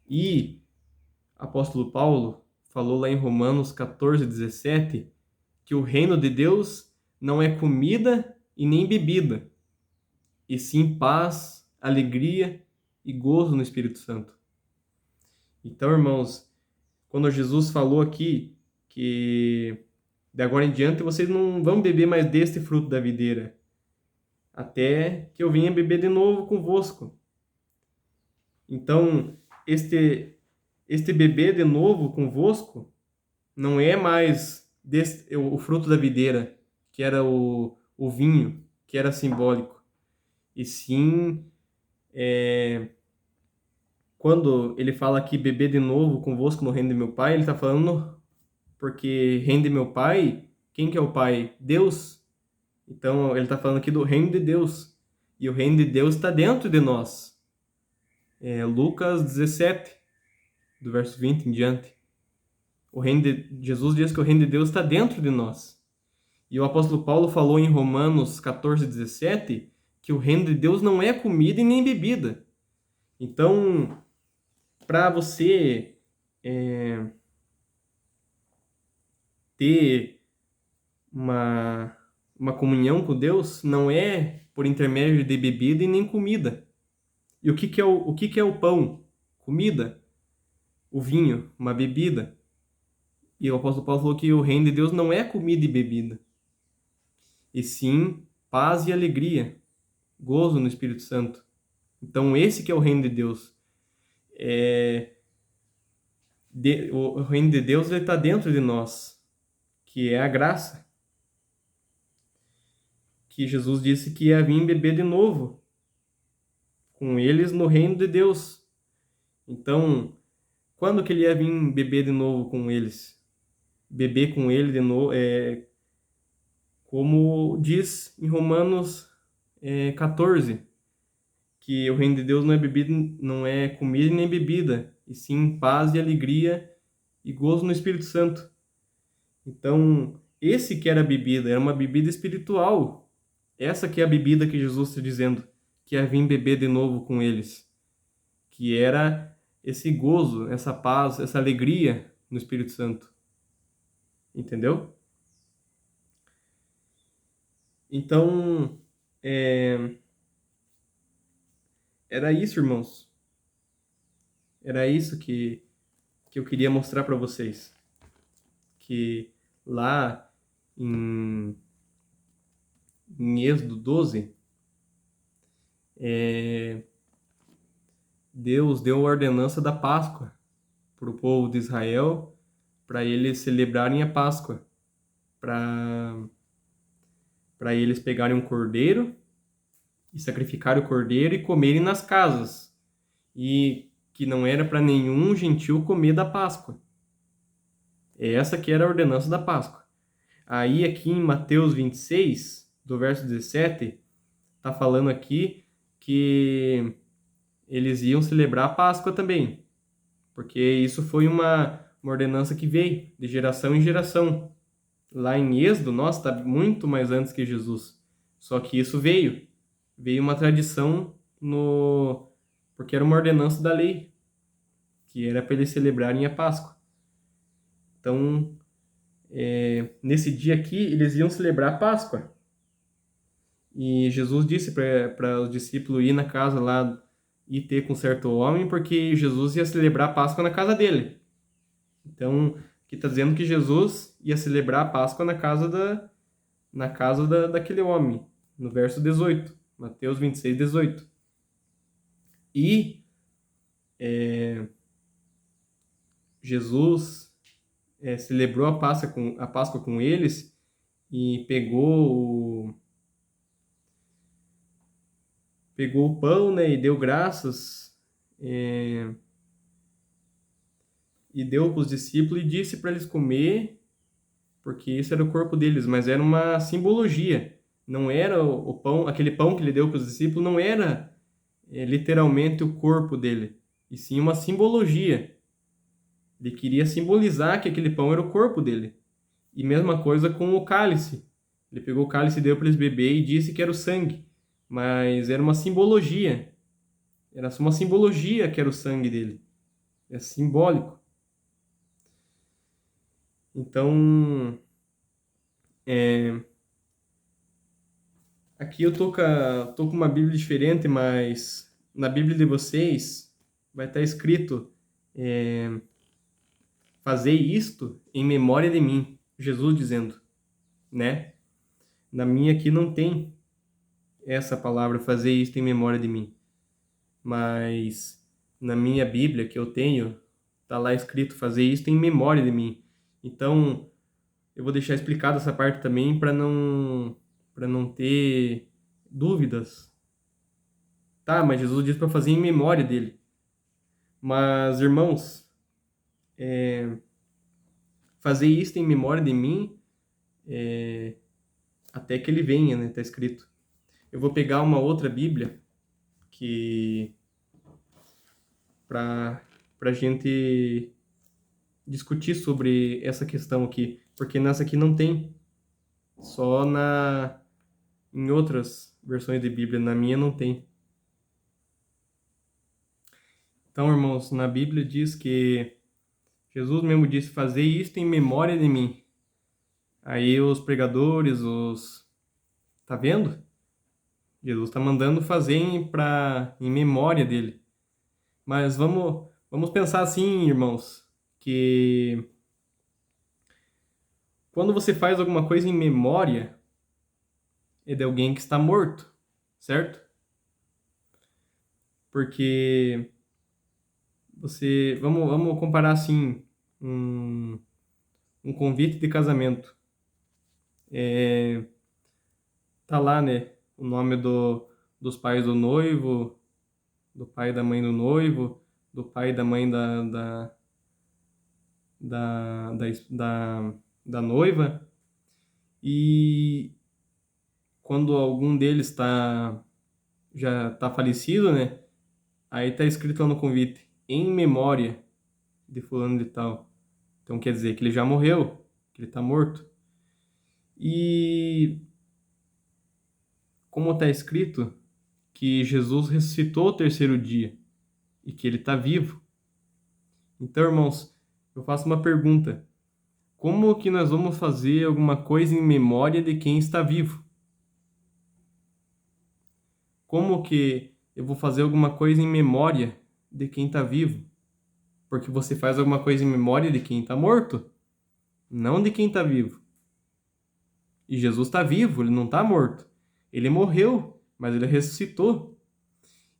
E apóstolo Paulo falou lá em Romanos 14:17 que o reino de Deus não é comida e nem bebida, e sim paz, alegria e gozo no Espírito Santo. Então, irmãos, quando Jesus falou aqui que de agora em diante vocês não vão beber mais deste fruto da videira, até que eu venha beber de novo convosco. Então, este beber de novo convosco não é mais o fruto da videira, que era o vinho, que era simbólico. E sim, quando ele fala aqui beber de novo convosco no reino de meu Pai, ele está falando porque reino de meu Pai, quem que é o Pai? Deus. Então, ele está falando aqui do reino de Deus. E o reino de Deus está dentro de nós. Lucas 17, do verso 20 em diante. Jesus diz que o reino de Deus está dentro de nós. E o apóstolo Paulo falou em Romanos 14:17 que o reino de Deus não é comida e nem bebida. Então, para você ter uma comunhão com Deus, não é por intermédio de bebida e nem comida. E o que é o pão? Comida. O vinho, uma bebida. E o apóstolo Paulo falou que o reino de Deus não é comida e bebida, e sim paz e alegria, gozo no Espírito Santo. Então esse que é o reino de Deus. O reino de Deus está dentro de nós, que é a graça. Que Jesus disse que ia vir beber de novo com eles no reino de Deus. Então, quando que ele ia vir beber de novo com eles? Beber com ele de novo, como diz em Romanos 14, que o reino de Deus não é comida nem bebida, e sim paz e alegria e gozo no Espírito Santo. Então, esse que era a bebida, era uma bebida espiritual. Essa que é a bebida que Jesus está dizendo, que ia vir beber de novo com eles, que era esse gozo, essa paz, essa alegria no Espírito Santo. Entendeu? Então, é, era isso, irmãos. Era isso que eu queria mostrar para vocês. Que lá em, em Êxodo 12, é, Deus deu a ordenança da Páscoa para o povo de Israel, para eles celebrarem a Páscoa, para eles pegarem um cordeiro e sacrificarem o cordeiro e comerem nas casas, e que não era para nenhum gentil comer da Páscoa. Essa que era a ordenança da Páscoa. Aí aqui em Mateus 26, do verso 17, está falando aqui que eles iam celebrar a Páscoa também, porque isso foi uma ordenança que veio de geração em geração. Lá em Êxodo, nossa, está muito mais antes que Jesus. Só que isso veio uma tradição no porque era uma ordenança da lei, que era para eles celebrarem a Páscoa. Então, nesse dia aqui, eles iam celebrar a Páscoa. E Jesus disse para os discípulos ir na casa lá e ter com certo homem, porque Jesus ia celebrar a Páscoa na casa dele. Então, aqui está dizendo que Jesus ia celebrar a Páscoa na casa daquele homem, no verso 18, Mateus 26, 18. E Jesus celebrou a Páscoa com eles e pegou o pão, né, e deu graças, e deu para os discípulos e disse para eles comer, porque isso era o corpo deles, mas era uma simbologia. Não era o pão, aquele pão que ele deu para os discípulos não era literalmente o corpo dele, e sim uma simbologia. Ele queria simbolizar que aquele pão era o corpo dele. E mesma coisa com o cálice. Ele pegou o cálice e deu para eles beber e disse que era o sangue, mas era uma simbologia. Era só uma simbologia que era o sangue dele. É simbólico. Então, é, aqui eu tô com uma Bíblia diferente, mas na Bíblia de vocês vai estar escrito: fazei isto em memória de mim. Jesus dizendo, né? Na minha aqui não tem essa palavra, fazer isto em memória de mim. Mas na minha Bíblia que eu tenho, tá lá escrito: fazer isto em memória de mim. Então, eu vou deixar explicado essa parte também para não ter dúvidas. Tá, mas Jesus disse para fazer em memória dele. Mas, irmãos, fazer isto em memória de mim até que ele venha, né? Tá escrito. Eu vou pegar uma outra Bíblia que para a gente discutir sobre essa questão aqui, porque nessa aqui não tem, só em outras versões de Bíblia, na minha não tem. Então, irmãos, na Bíblia diz que Jesus mesmo disse: fazer isto em memória de mim. Aí os pregadores, tá vendo? Jesus está mandando fazer em memória dele. Mas vamos pensar assim, irmãos, que quando você faz alguma coisa em memória, é de alguém que está morto, certo? Porque vamos comparar assim, um convite de casamento. Tá lá, né, o nome dos pais do noivo, do pai e da mãe do noivo, do pai e da mãe da noiva. E quando algum deles já está falecido, né, aí tá escrito lá no convite: em memória de fulano de tal. Então quer dizer que ele já morreu, que ele está morto. E como está escrito que Jesus ressuscitou ao terceiro dia e que ele está vivo. Então, irmãos, eu faço uma pergunta. Como que nós vamos fazer alguma coisa em memória de quem está vivo? Como que eu vou fazer alguma coisa em memória de quem está vivo? Porque você faz alguma coisa em memória de quem está morto, não de quem está vivo. E Jesus está vivo, ele não está morto. Ele morreu, mas ele ressuscitou.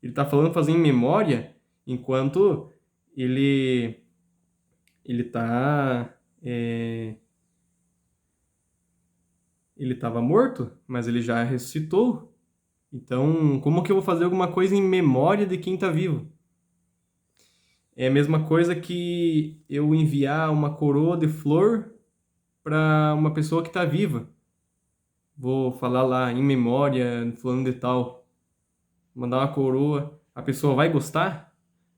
Ele está falando fazer em memória enquanto ele está ele estava morto, mas ele já ressuscitou. Então, como que eu vou fazer alguma coisa em memória de quem está vivo? É a mesma coisa que eu enviar uma coroa de flor para uma pessoa que está viva. Vou falar lá em memória, fulano de tal, mandar uma coroa. A pessoa vai gostar?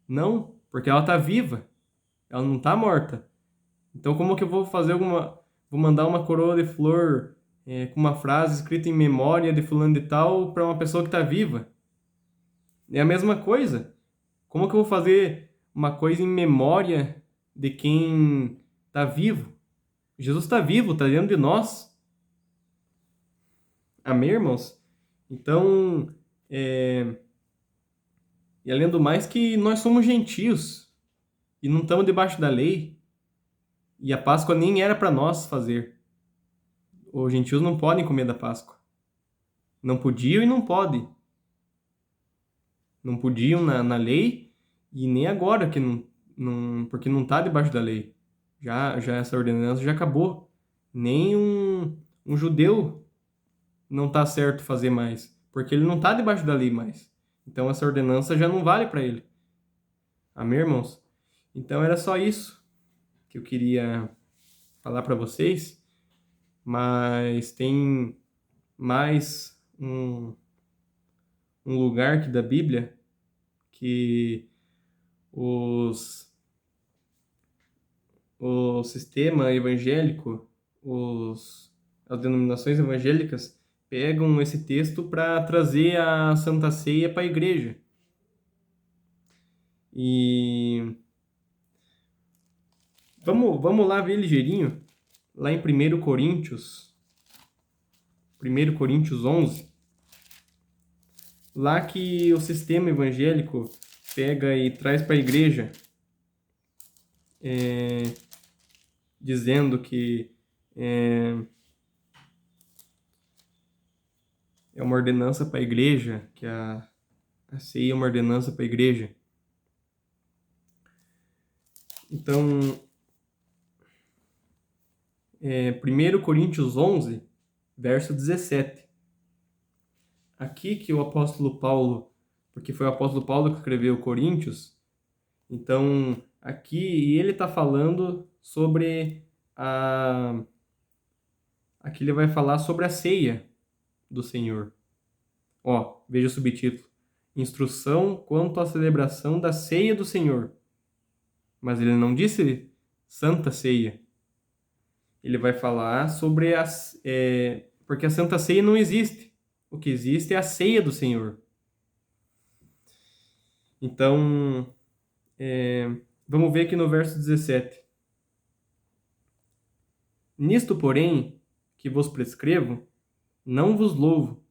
Não, porque ela está viva. Ela não está morta. Então, como que eu vou fazer alguma... Vou mandar uma coroa de flor com uma frase escrita em memória de fulano de tal para uma pessoa que está viva? É a mesma coisa. Como que eu vou fazer uma coisa em memória de quem está vivo? Jesus está vivo, está dentro de nós. Amém, irmãos? Então, e além do mais que nós somos gentios e não estamos debaixo da lei. E a Páscoa nem era para nós fazer. Os gentios não podem comer da Páscoa. Não podiam e não podem. Não podiam na lei e nem agora que porque não está debaixo da lei. Já essa ordenança já acabou. Nem um judeu não está certo fazer mais, porque ele não está debaixo da lei mais. Então essa ordenança já não vale para ele. Amém, irmãos? Então era só isso que eu queria falar para vocês, mas tem mais um lugar aqui da Bíblia que o sistema evangélico, as denominações evangélicas pegam esse texto para trazer a Santa Ceia para a igreja. E vamos lá ver ligeirinho, lá em 1 Coríntios 11, lá que o sistema evangélico pega e traz para a igreja, dizendo que é uma ordenança para a igreja, que a ceia é uma ordenança para a igreja. Então, 1 Coríntios 11, verso 17. Aqui que o apóstolo Paulo, porque foi o apóstolo Paulo que escreveu Coríntios, então aqui ele está falando sobre aqui ele vai falar sobre a ceia do Senhor. Ó, veja o subtítulo. Instrução quanto à celebração da ceia do Senhor. Mas ele não disse Santa Ceia. Ele vai falar sobre porque a Santa Ceia não existe. O que existe é a ceia do Senhor. Então, vamos ver aqui no verso 17. Nisto, porém, que vos prescrevo, não vos louvo.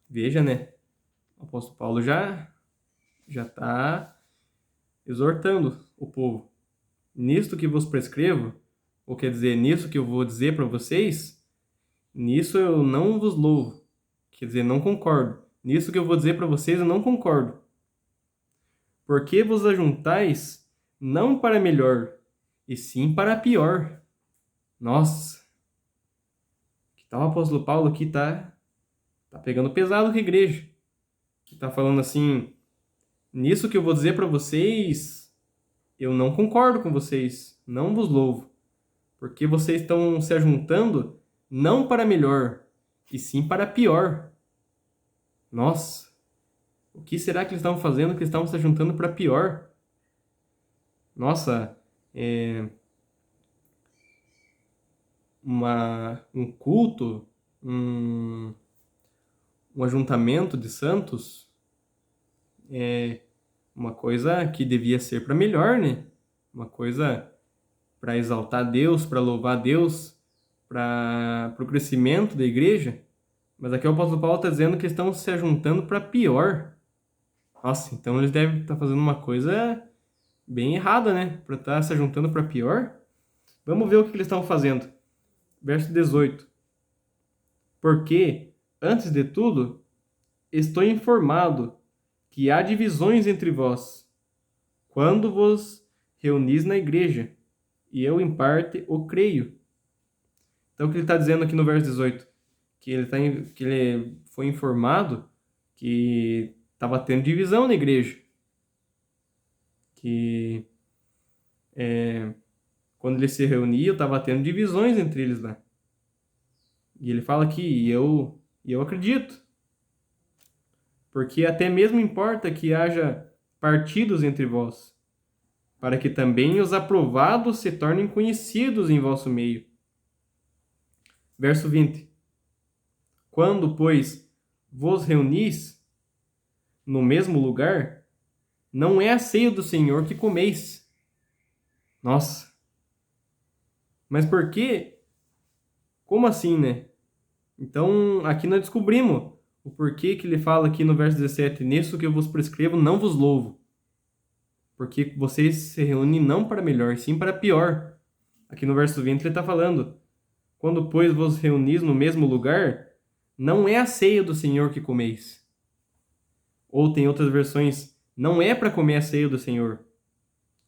Veja, né? O apóstolo Paulo já está exortando o povo. Nisto que vos prescrevo, ou quer dizer, nisso que eu vou dizer para vocês, nisso eu não vos louvo. Quer dizer, não concordo. Nisso que eu vou dizer para vocês, eu não concordo. Porque vos ajuntais não para melhor, e sim para pior. Nossa! Que tal o apóstolo Paulo aqui tá pegando pesado com a igreja. Que tá falando assim, nisso que eu vou dizer para vocês, eu não concordo com vocês, não vos louvo. Porque vocês estão se ajuntando não para melhor, e sim para pior. Nossa, o que será que eles estavam fazendo que eles estavam se juntando para pior? Nossa, um culto, um, um ajuntamento de santos, uma coisa que devia ser para melhor, né? Uma coisa para exaltar Deus, para louvar Deus, para o crescimento da igreja. Mas aqui o apóstolo Paulo está dizendo que estão se ajuntando para pior. Nossa, então eles devem estar fazendo uma coisa bem errada, né? Para estar se juntando para pior. Vamos ver o que eles estão fazendo. Verso 18. Porque, antes de tudo, estou informado que há divisões entre vós, quando vos reunis na igreja, e eu, em parte, o creio. Então, o que ele está dizendo aqui no verso 18? Que ele foi informado que estava tendo divisão na igreja. Que quando ele se reunia, estava tendo divisões entre eles lá. E ele fala aqui, e eu acredito. Porque até mesmo importa que haja partidos entre vós, para que também os aprovados se tornem conhecidos em vosso meio. Verso 20. Quando, pois, vos reunis no mesmo lugar, não é a ceia do Senhor que comeis. Nossa! Mas por quê? Como assim, né? Então, aqui nós descobrimos o porquê que ele fala aqui no verso 17, nisso que eu vos prescrevo, não vos louvo. Porque vocês se reúnem não para melhor, sim para pior. Aqui no verso 20 ele está falando, quando, pois, vos reunis no mesmo lugar, não é a ceia do Senhor que comeis. Ou tem outras versões, não é para comer a ceia do Senhor.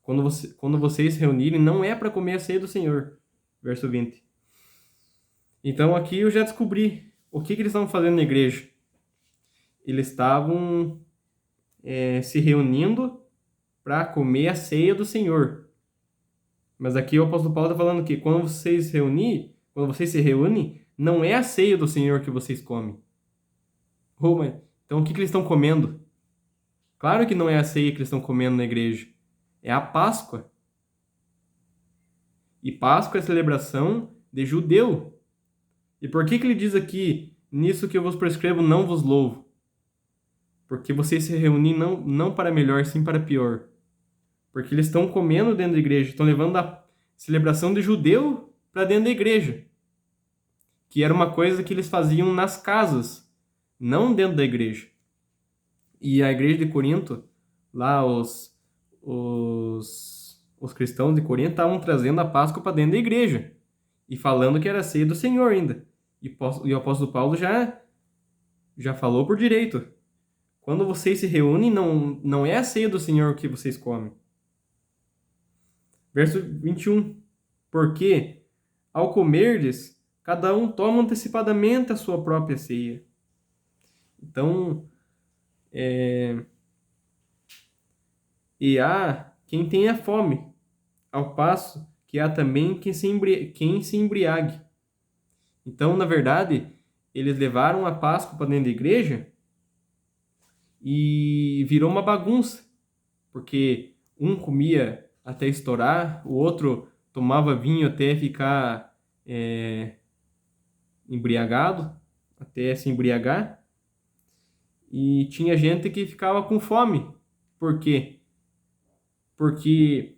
Quando vocês se reunirem, não é para comer a ceia do Senhor. Verso 20. Então aqui eu já descobri o que eles estavam fazendo na igreja. Eles estavam se reunindo para comer a ceia do Senhor. Mas aqui o apóstolo Paulo está falando que quando vocês se reúnem, não é a ceia do Senhor que vocês comem. Então o que eles estão comendo? Claro que não é a ceia que eles estão comendo na igreja. É a Páscoa. E Páscoa é a celebração de judeu. E por que ele diz aqui, nisso que eu vos prescrevo, não vos louvo? Porque vocês se reúnem não para melhor, sim para pior. Porque eles estão comendo dentro da igreja, estão levando a celebração de judeu para dentro da igreja. Que era uma coisa que eles faziam nas casas, não dentro da igreja. E a igreja de Corinto, lá os cristãos de Corinto estavam trazendo a Páscoa para dentro da igreja. E falando que era ceia do Senhor ainda. E o apóstolo Paulo já falou por direito. Quando vocês se reúnem, não é a ceia do Senhor que vocês comem. Verso 21. Porque, ao comerdes, cada um toma antecipadamente a sua própria ceia. Então, e há quem tenha fome, ao passo que há também quem se embriague. Então, na verdade, eles levaram a Páscoa para dentro da igreja e virou uma bagunça, porque um comia até estourar, o outro tomava vinho até ficar embriagado, até se embriagar, e tinha gente que ficava com fome. Por quê? Porque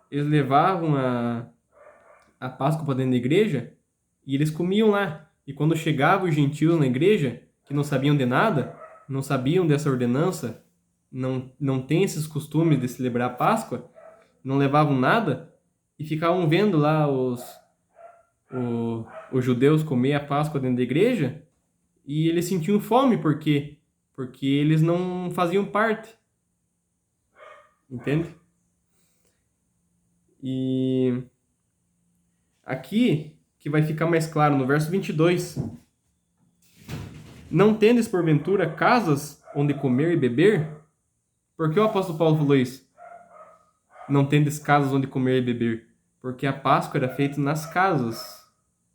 eles levavam a Páscoa para dentro da igreja e eles comiam lá. E quando chegavam os gentios na igreja, que não sabiam de nada, não sabiam dessa ordenança, não tem esses costumes de celebrar a Páscoa, não levavam nada e ficavam vendo lá os judeus comer a Páscoa dentro da igreja e eles sentiam fome, por quê? Porque eles não faziam parte. Entende? E aqui, que vai ficar mais claro no verso 22. Não tendes, porventura, casas onde comer e beber? Por que o apóstolo Paulo falou isso? Não tendes casas onde comer e beber? Porque a Páscoa era feita nas casas.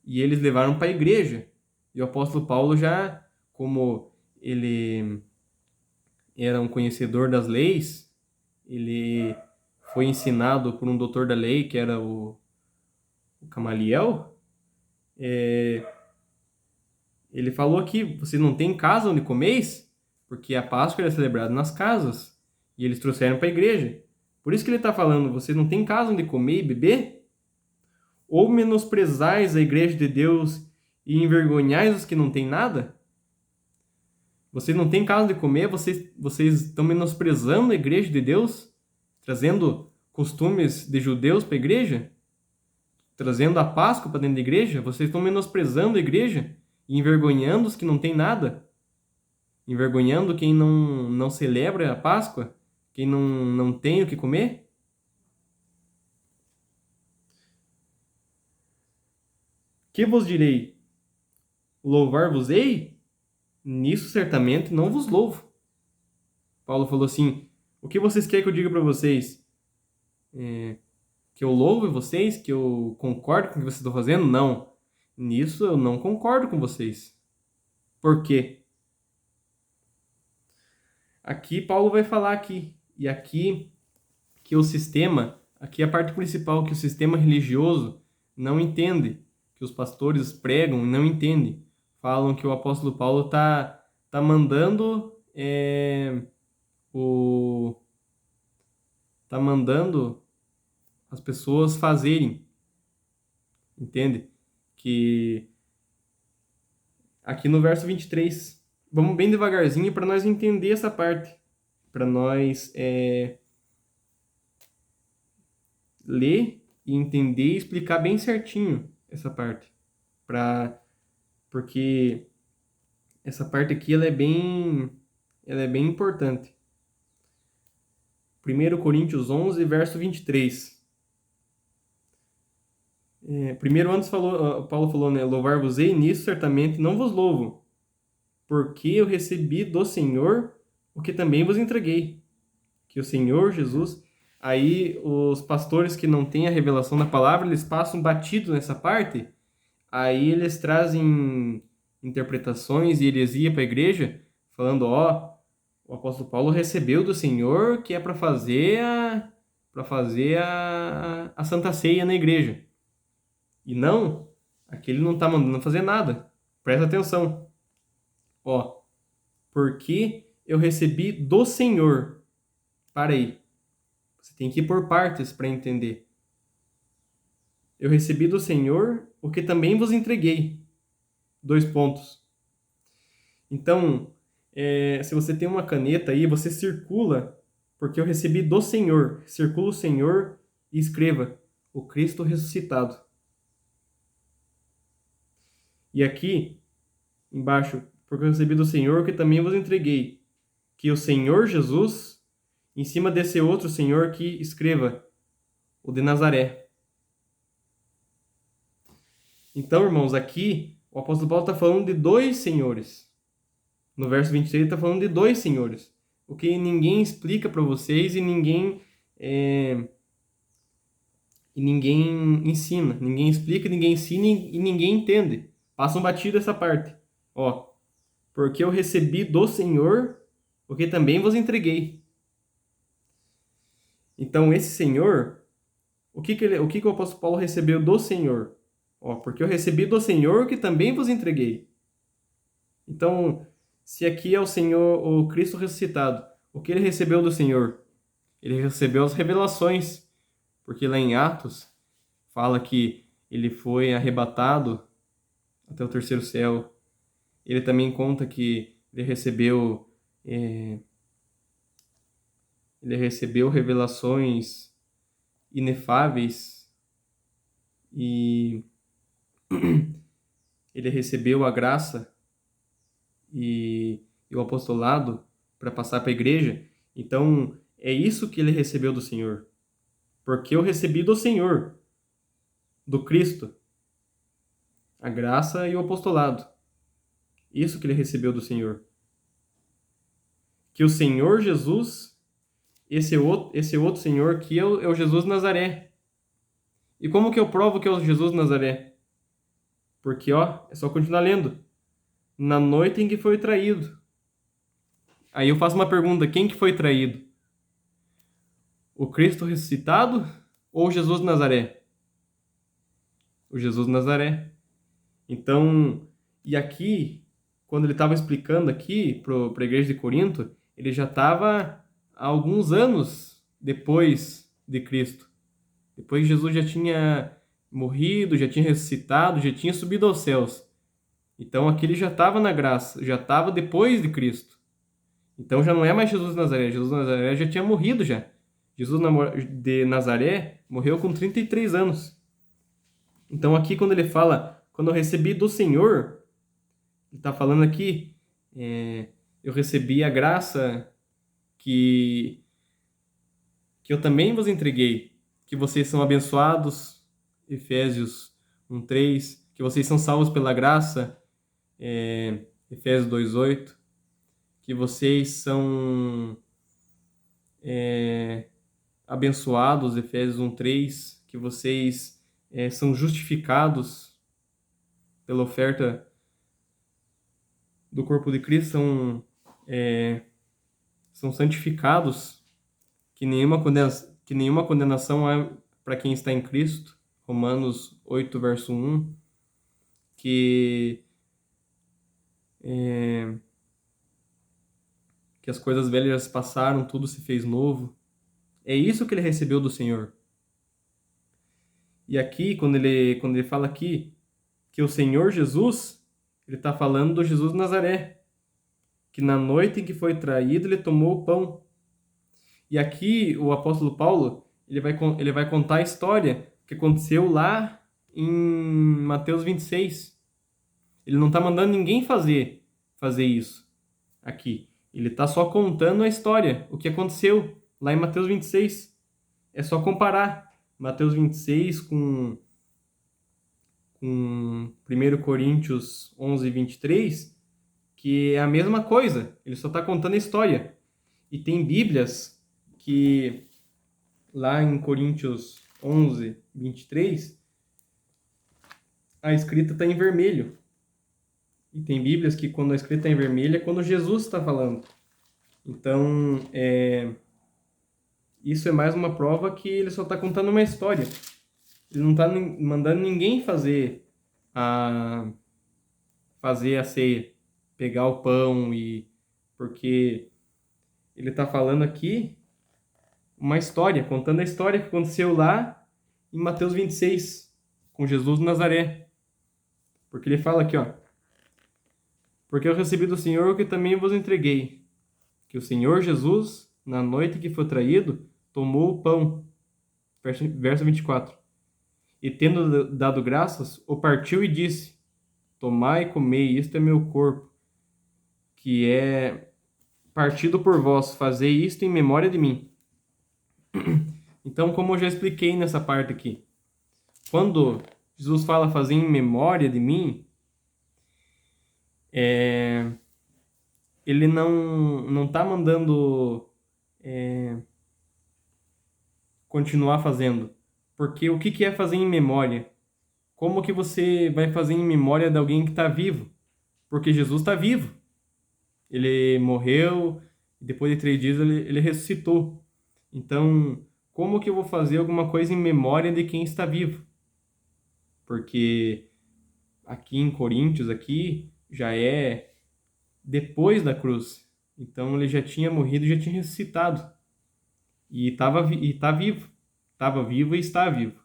E eles levaram para a igreja. E o apóstolo Paulo já, como ele era um conhecedor das leis, ele foi ensinado por um doutor da lei, que era o Gamaliel, ele falou aqui, vocês não têm casa onde comeis? Porque a Páscoa era celebrada nas casas, e eles trouxeram para a igreja. Por isso que ele está falando, vocês não têm casa onde comer e beber? Ou menosprezais a igreja de Deus e envergonhais os que não têm nada? Vocês não têm casa de comer, vocês estão menosprezando a igreja de Deus, trazendo costumes de judeus para a igreja, trazendo a Páscoa para dentro da igreja, vocês estão menosprezando a igreja e envergonhando os que não têm nada, envergonhando quem não celebra a Páscoa, quem não tem o que comer. Que vos direi? Louvar-vos-ei? Nisso certamente não vos louvo. Paulo falou assim: o que vocês querem que eu diga para vocês? Que eu louve vocês? Que eu concordo com o que vocês estão fazendo? Não. Nisso eu não concordo com vocês. Por quê? Aqui Paulo vai falar aqui. E aqui que o sistema, aqui a parte principal, que o sistema religioso não entende, que os pastores pregam e não entendem. Falam que o apóstolo Paulo tá mandando tá mandando as pessoas fazerem, entende? Que aqui no verso 23, vamos bem devagarzinho para nós entender essa parte, para nós ler e entender e explicar bem certinho essa parte, porque essa parte aqui ela é bem importante. 1 Coríntios 11, verso 23. Primeiro antes Paulo falou, né? Louvar-vos-ei, nisso certamente não vos louvo, porque eu recebi do Senhor o que também vos entreguei. Que o Senhor Jesus... Aí os pastores que não têm a revelação da palavra, eles passam batido nessa parte, aí eles trazem interpretações e heresia para a igreja, falando, o apóstolo Paulo recebeu do Senhor que é para fazer a Santa Ceia na igreja. E não, aqui ele não está mandando fazer nada. Presta atenção. Porque eu recebi do Senhor. Para aí. Você tem que ir por partes para entender. Eu recebi do Senhor o que também vos entreguei. 2 pontos. Então, se você tem uma caneta aí, você circula, porque eu recebi do Senhor. Circula o Senhor e escreva, o Cristo ressuscitado. E aqui, embaixo, porque eu recebi do Senhor o que também vos entreguei. Que o Senhor Jesus, em cima desse outro Senhor, que escreva, o de Nazaré. Então, irmãos, aqui o apóstolo Paulo está falando de 2 senhores. No verso 23 ele está falando de 2 senhores. O que ninguém explica para vocês e ninguém ensina. Ninguém explica, ninguém ensina e ninguém entende. Passam batido essa parte. Porque eu recebi do Senhor o que também vos entreguei. Então, esse Senhor, o que o apóstolo Paulo recebeu do Senhor? Porque eu recebi do Senhor que também vos entreguei. Então, se aqui é o Senhor, o Cristo ressuscitado, o que ele recebeu do Senhor? Ele recebeu as revelações, porque lá em Atos fala que ele foi arrebatado até o 3º céu. Ele também conta que ele recebeu revelações inefáveis e ele recebeu a graça e o apostolado para passar para a igreja. Então, é isso que ele recebeu do Senhor. Porque eu recebi do Senhor, do Cristo, a graça e o apostolado. Isso que ele recebeu do Senhor. Que o Senhor Jesus, esse outro Senhor, que é o Jesus Nazaré. E como que eu provo que é o Jesus Nazaré? Porque, é só continuar lendo. Na noite em que foi traído. Aí eu faço uma pergunta, quem que foi traído? O Cristo ressuscitado ou Jesus de Nazaré? O Jesus de Nazaré. Então, e aqui, quando ele estava explicando aqui para a igreja de Corinto, ele já estava há alguns anos depois de Cristo. Depois que Jesus já tinha morrido, já tinha ressuscitado, já tinha subido aos céus. Então aqui ele já estava na graça, já estava depois de Cristo. Então já não é mais Jesus de Nazaré. Jesus de Nazaré já tinha morrido já. Jesus de Nazaré morreu com 33 anos. Então aqui quando ele fala, quando eu recebi do Senhor, ele está falando aqui, eu recebi a graça que, que eu também vos entreguei, que vocês são abençoados, Efésios 1:3, que vocês são salvos pela graça, Efésios 2:8, que vocês são abençoados, Efésios 1:3, que vocês são justificados pela oferta do corpo de Cristo, são santificados, que nenhuma condenação há para quem está em Cristo, Romanos 8, verso 1, que as coisas velhas já se passaram, tudo se fez novo. É isso que ele recebeu do Senhor. E aqui, quando ele fala aqui que o Senhor Jesus, ele está falando do Jesus de Nazaré, que na noite em que foi traído, ele tomou o pão. E aqui o apóstolo Paulo, ele vai contar a história que aconteceu lá em Mateus 26. Ele não está mandando ninguém fazer isso aqui. Ele está só contando a história, o que aconteceu lá em Mateus 26. É só comparar Mateus 26 com 1 Coríntios 11, 23, que é a mesma coisa. Ele só está contando a história. E tem Bíblias que lá em Coríntios 11, 23, a escrita está em vermelho. E tem Bíblias que quando a escrita está em vermelho é quando Jesus está falando. Então, isso é mais uma prova que ele só está contando uma história. Ele não está mandando ninguém fazer a ceia, pegar o pão, porque ele está falando aqui uma história, contando a história que aconteceu lá em Mateus 26, com Jesus de Nazaré. Porque ele fala aqui, ó: porque eu recebi do Senhor o que também vos entreguei, que o Senhor Jesus, na noite que foi traído, tomou o pão. Verso 24. E tendo dado graças, o partiu e disse: tomai e comei, isto é meu corpo, que é partido por vós, fazei isto em memória de mim. Então, como eu já expliquei nessa parte aqui, quando Jesus fala fazer em memória de mim, ele não está mandando continuar fazendo. Porque o que é fazer em memória? Como que você vai fazer em memória de alguém que está vivo? Porque Jesus está vivo. Ele morreu, e depois de 3 dias ele ressuscitou. Então, como que eu vou fazer alguma coisa em memória de quem está vivo? Porque aqui em Coríntios, aqui, já é depois da cruz. Então ele já tinha morrido e já tinha ressuscitado. E está vivo. Estava vivo e está vivo.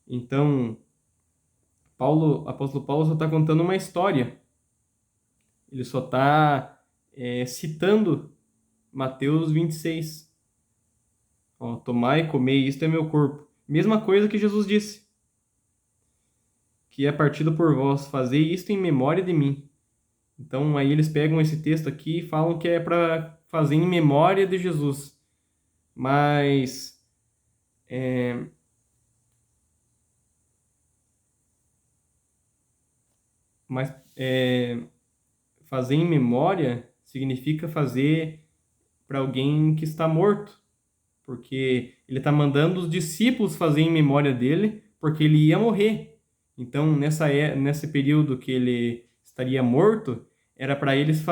Então, apóstolo Paulo só está contando uma história. Ele só está citando Mateus 26. Ó, tomai e comei, isto é meu corpo. Mesma coisa que Jesus disse. Que é partido por vós, fazei isto em memória de mim. Então aí eles pegam esse texto aqui e falam que é para fazer em memória de Jesus. Mas fazer em memória significa fazer para alguém que está morto, porque ele está mandando os discípulos fazer em memória dele, porque ele ia morrer. Então, nesse período que ele estaria morto, era para eles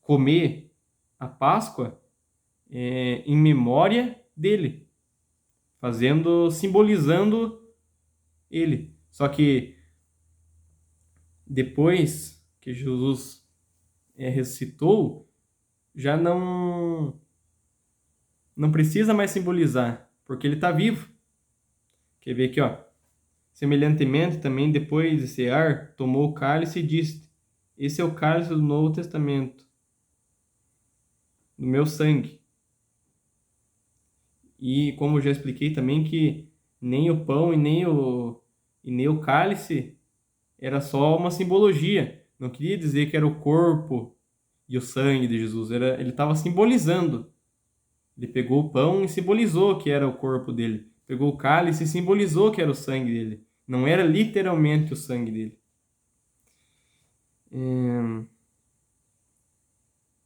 comer a Páscoa em memória dele, simbolizando ele. Só que depois que Jesus ressuscitou, já não precisa mais simbolizar, porque ele está vivo. Quer ver aqui, ó? Semelhantemente, também depois de cear, tomou o cálice e disse: Esse é o cálice do Novo Testamento, do meu sangue. E como eu já expliquei também que nem o pão e nem o cálice era só uma simbologia. Não queria dizer que era o corpo e o sangue de Jesus. Ele estava simbolizando. Ele pegou o pão e simbolizou que era o corpo dele. Pegou o cálice e simbolizou que era o sangue dele. Não era literalmente o sangue dele.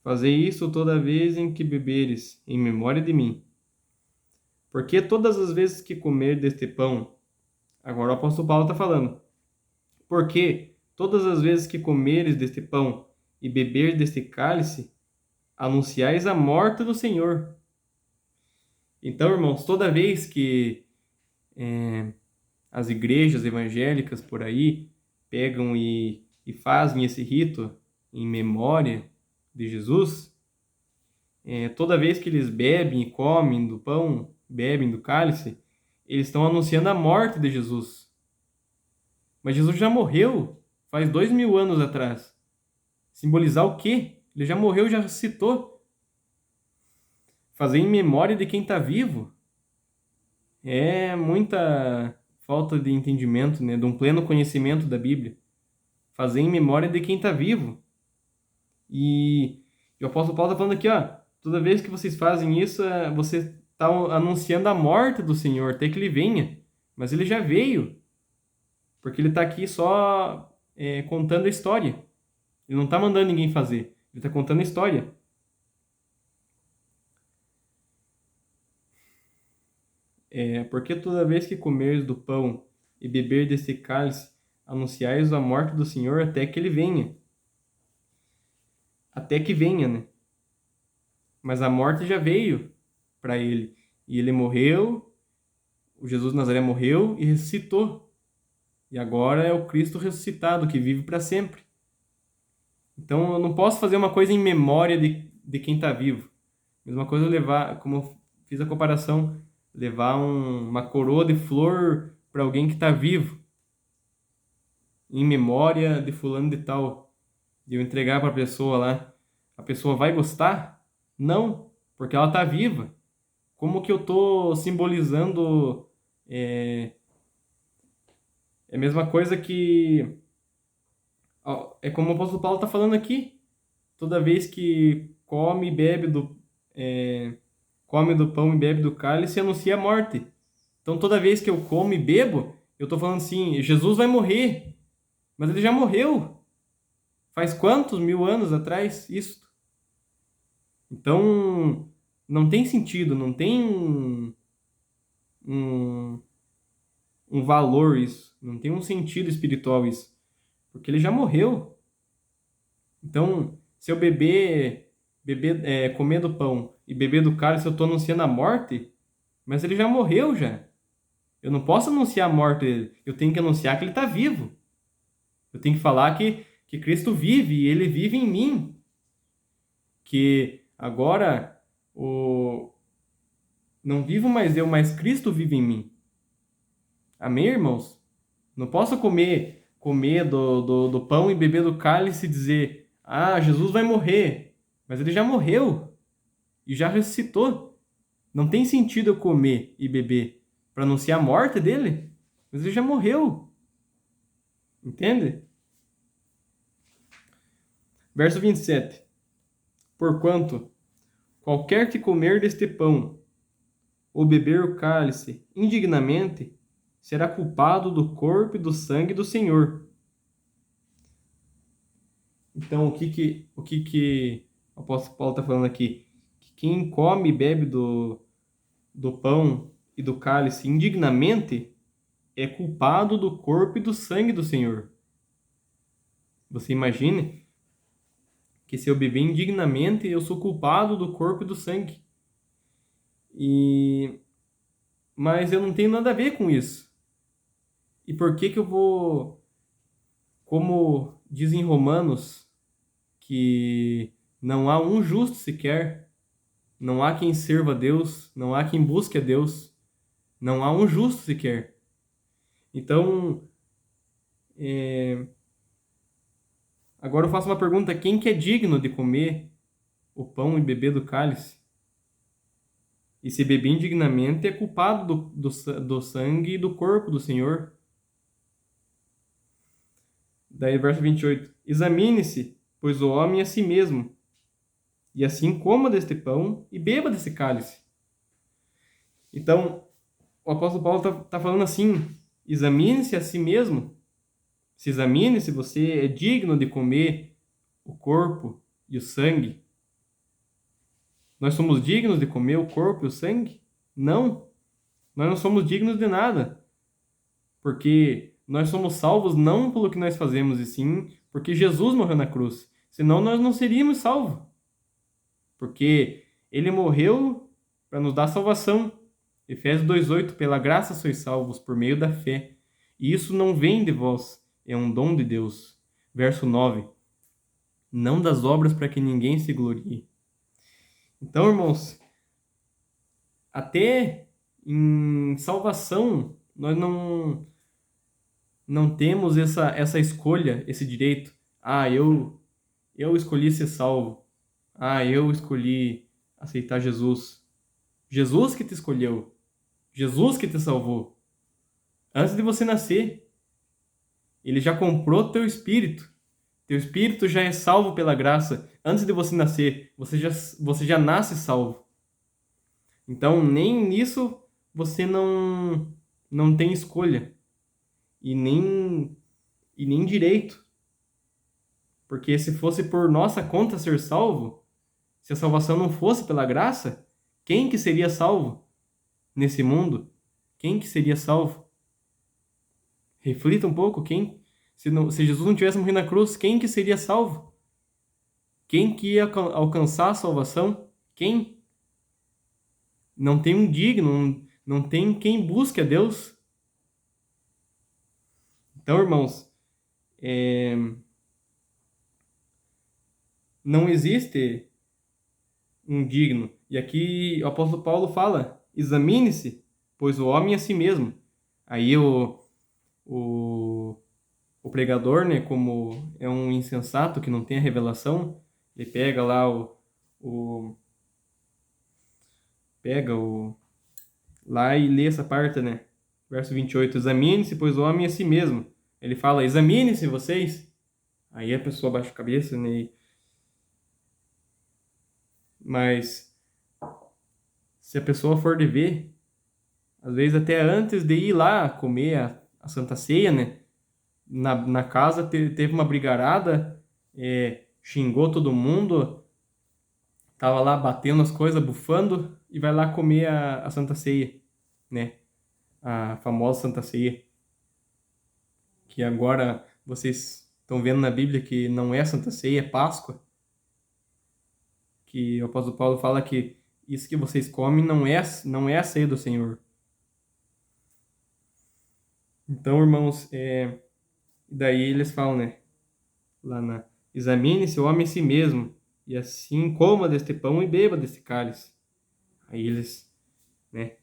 Fazer isso toda vez em que beberes, em memória de mim. Porque todas as vezes que comer deste pão, agora o apóstolo Paulo está falando, porque todas as vezes que comeres deste pão e beber deste cálice, anunciais a morte do Senhor. Então, irmãos, toda vez que as igrejas evangélicas por aí pegam e fazem esse rito em memória de Jesus, toda vez que eles bebem e comem do pão, bebem do cálice, eles estão anunciando a morte de Jesus. Mas Jesus já morreu faz 2000 anos atrás. Simbolizar o quê? Ele já morreu, já ressuscitou. Fazer em memória de quem está vivo é muita falta de entendimento, né? De um pleno conhecimento da Bíblia. Fazer em memória de quem está vivo. E o apóstolo Paulo está falando aqui, ó, toda vez que vocês fazem isso, você está anunciando a morte do Senhor, até que ele venha. Mas ele já veio, porque ele está aqui só contando a história. Ele não está mandando ninguém fazer, ele está contando a história. Porque toda vez que comeres do pão e beber desse cálice, anunciais a morte do Senhor até que ele venha. Até que venha, né? Mas a morte já veio para ele. E ele morreu, o Jesus de Nazaré morreu e ressuscitou. E agora é o Cristo ressuscitado que vive para sempre. Então eu não posso fazer uma coisa em memória de quem está vivo. Mesma coisa levar, como eu fiz a comparação, levar uma coroa de flor para alguém que está vivo, em memória de fulano de tal, de eu entregar para a pessoa lá. A pessoa vai gostar? Não, porque ela está viva. Como que eu estou simbolizando? É a mesma coisa que... É como o apóstolo Paulo está falando aqui. Toda vez que come e bebe come do pão e bebe do cálice, anuncia a morte. Então, toda vez que eu como e bebo, eu estou falando assim, Jesus vai morrer. Mas ele já morreu. Faz quantos 1000 anos atrás isso? Então, não tem sentido, não tem um valor isso. Não tem um sentido espiritual isso. Porque ele já morreu. Então, se eu comer do pão e beber do cálice, eu estou anunciando a morte, mas ele já morreu já. Eu não posso anunciar a morte dele. Eu tenho que anunciar que ele está vivo. Eu tenho que falar que Cristo vive e ele vive em mim. Que agora não vivo mais eu, mas Cristo vive em mim. Amém, irmãos? Não posso comer do pão e beber do cálice e dizer: Ah, Jesus vai morrer. Mas ele já morreu e já ressuscitou. Não tem sentido eu comer e beber para anunciar a morte dele, mas ele já morreu. Entende? Verso 27. Porquanto, qualquer que comer deste pão ou beber o cálice indignamente, será culpado do corpo e do sangue do Senhor. Então, o que o apóstolo Paulo está falando aqui? Que quem come e bebe do pão e do cálice indignamente é culpado do corpo e do sangue do Senhor. Você imagine que se eu beber indignamente, eu sou culpado do corpo e do sangue. E mas eu não tenho nada a ver com isso. E por que que eu vou, como dizem Romanos, que não há um justo sequer, não há quem sirva a Deus, não há quem busque a Deus, não há um justo sequer. Então, é, agora eu faço uma pergunta: quem que é digno de comer o pão e beber do cálice? E se beber indignamente, é culpado do sangue e do corpo do Senhor. Daí, verso 28. Examine-se, pois o homem é a si mesmo, e assim coma deste pão e beba desse cálice. Então, o apóstolo Paulo está falando assim: examine-se a si mesmo, se examine se você é digno de comer o corpo e o sangue. Nós somos dignos de comer o corpo e o sangue? Não, nós não somos dignos de nada, porque nós somos salvos não pelo que nós fazemos, e sim porque Jesus morreu na cruz. Senão nós não seríamos salvos, porque ele morreu para nos dar salvação. Efésios 2:8, pela graça sois salvos por meio da fé. E isso não vem de vós, é um dom de Deus. Verso 9, não das obras para que ninguém se glorie. Então, irmãos, até em salvação, nós não temos essa escolha, esse direito. Ah, eu escolhi ser salvo. Ah, eu escolhi aceitar Jesus. Jesus que te escolheu. Jesus que te salvou. Antes de você nascer, ele já comprou teu espírito. Teu espírito já é salvo pela graça. Antes de você nascer, você já nasce salvo. Então, nem nisso você não tem escolha. E nem direito. Porque se fosse por nossa conta ser salvo, se a salvação não fosse pela graça, quem que seria salvo nesse mundo? Quem que seria salvo? Reflita um pouco, se Jesus não tivesse morrido na cruz, quem que seria salvo? Quem que ia alcançar a salvação? Quem? Não tem um digno, não tem quem busque a Deus. Então, irmãos, não existe um digno. E aqui o apóstolo Paulo fala: examine-se, pois o homem é a si mesmo. Aí o, o pregador, né, como é um insensato que não tem a revelação, ele pega lá o pega o lá e lê essa parte, né? Verso 28, examine-se, pois o homem é a si mesmo. Ele fala: examine-se vocês. Aí a pessoa baixa a cabeça, né? Mas se a pessoa for de ver, às vezes até antes de ir lá comer a Santa Ceia, né? Na casa teve uma brigarada, xingou todo mundo, tava lá batendo as coisas, bufando, e vai lá comer a Santa Ceia, né? A famosa Santa Ceia, que agora vocês estão vendo na Bíblia que não é Santa Ceia, é Páscoa, que o apóstolo Paulo fala que isso que vocês comem não é a ceia do Senhor. Então, irmãos, daí eles falam, né? Lá na examine-se o homem em si mesmo, e assim coma deste pão e beba deste cálice. Aí eles, né,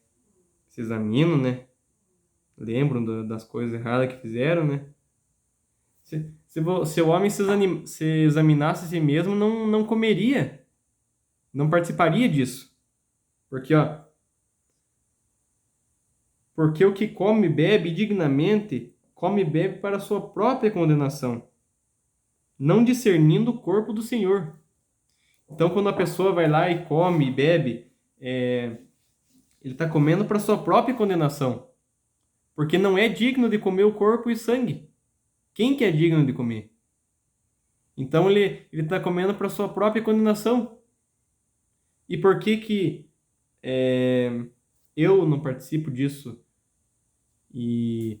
se examinam, né? Lembram das coisas erradas que fizeram, né? Se o homem se examinasse a si mesmo, não comeria, não participaria disso. Porque, ó, porque o que come e bebe dignamente, come e bebe para a sua própria condenação, não discernindo o corpo do Senhor. Então, quando a pessoa vai lá e come e bebe, ele está comendo para sua própria condenação, porque não é digno de comer o corpo e sangue. Quem que é digno de comer? Então, ele está comendo para sua própria condenação. E por que que eu não participo disso? E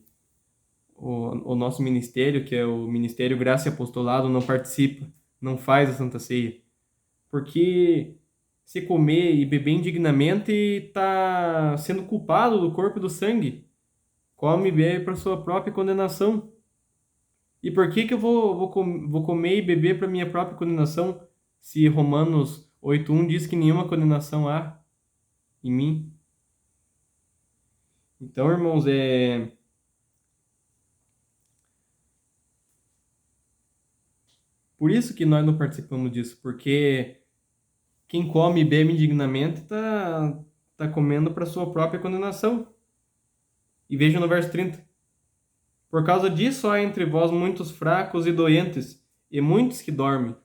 o nosso ministério, que é o Ministério Graça e Apostolado, não participa, não faz a Santa Ceia. Porque se comer e beber indignamente, está sendo culpado do corpo e do sangue. Come e bebe para sua própria condenação. E por que que eu vou comer e beber para minha própria condenação, se Romanos 8:1 diz que nenhuma condenação há em mim? Então, irmãos, por isso que nós não participamos disso, porque quem come e bebe indignamente tá comendo para sua própria condenação. E veja no verso 30. Por causa disso há entre vós muitos fracos e doentes, e muitos que dormem.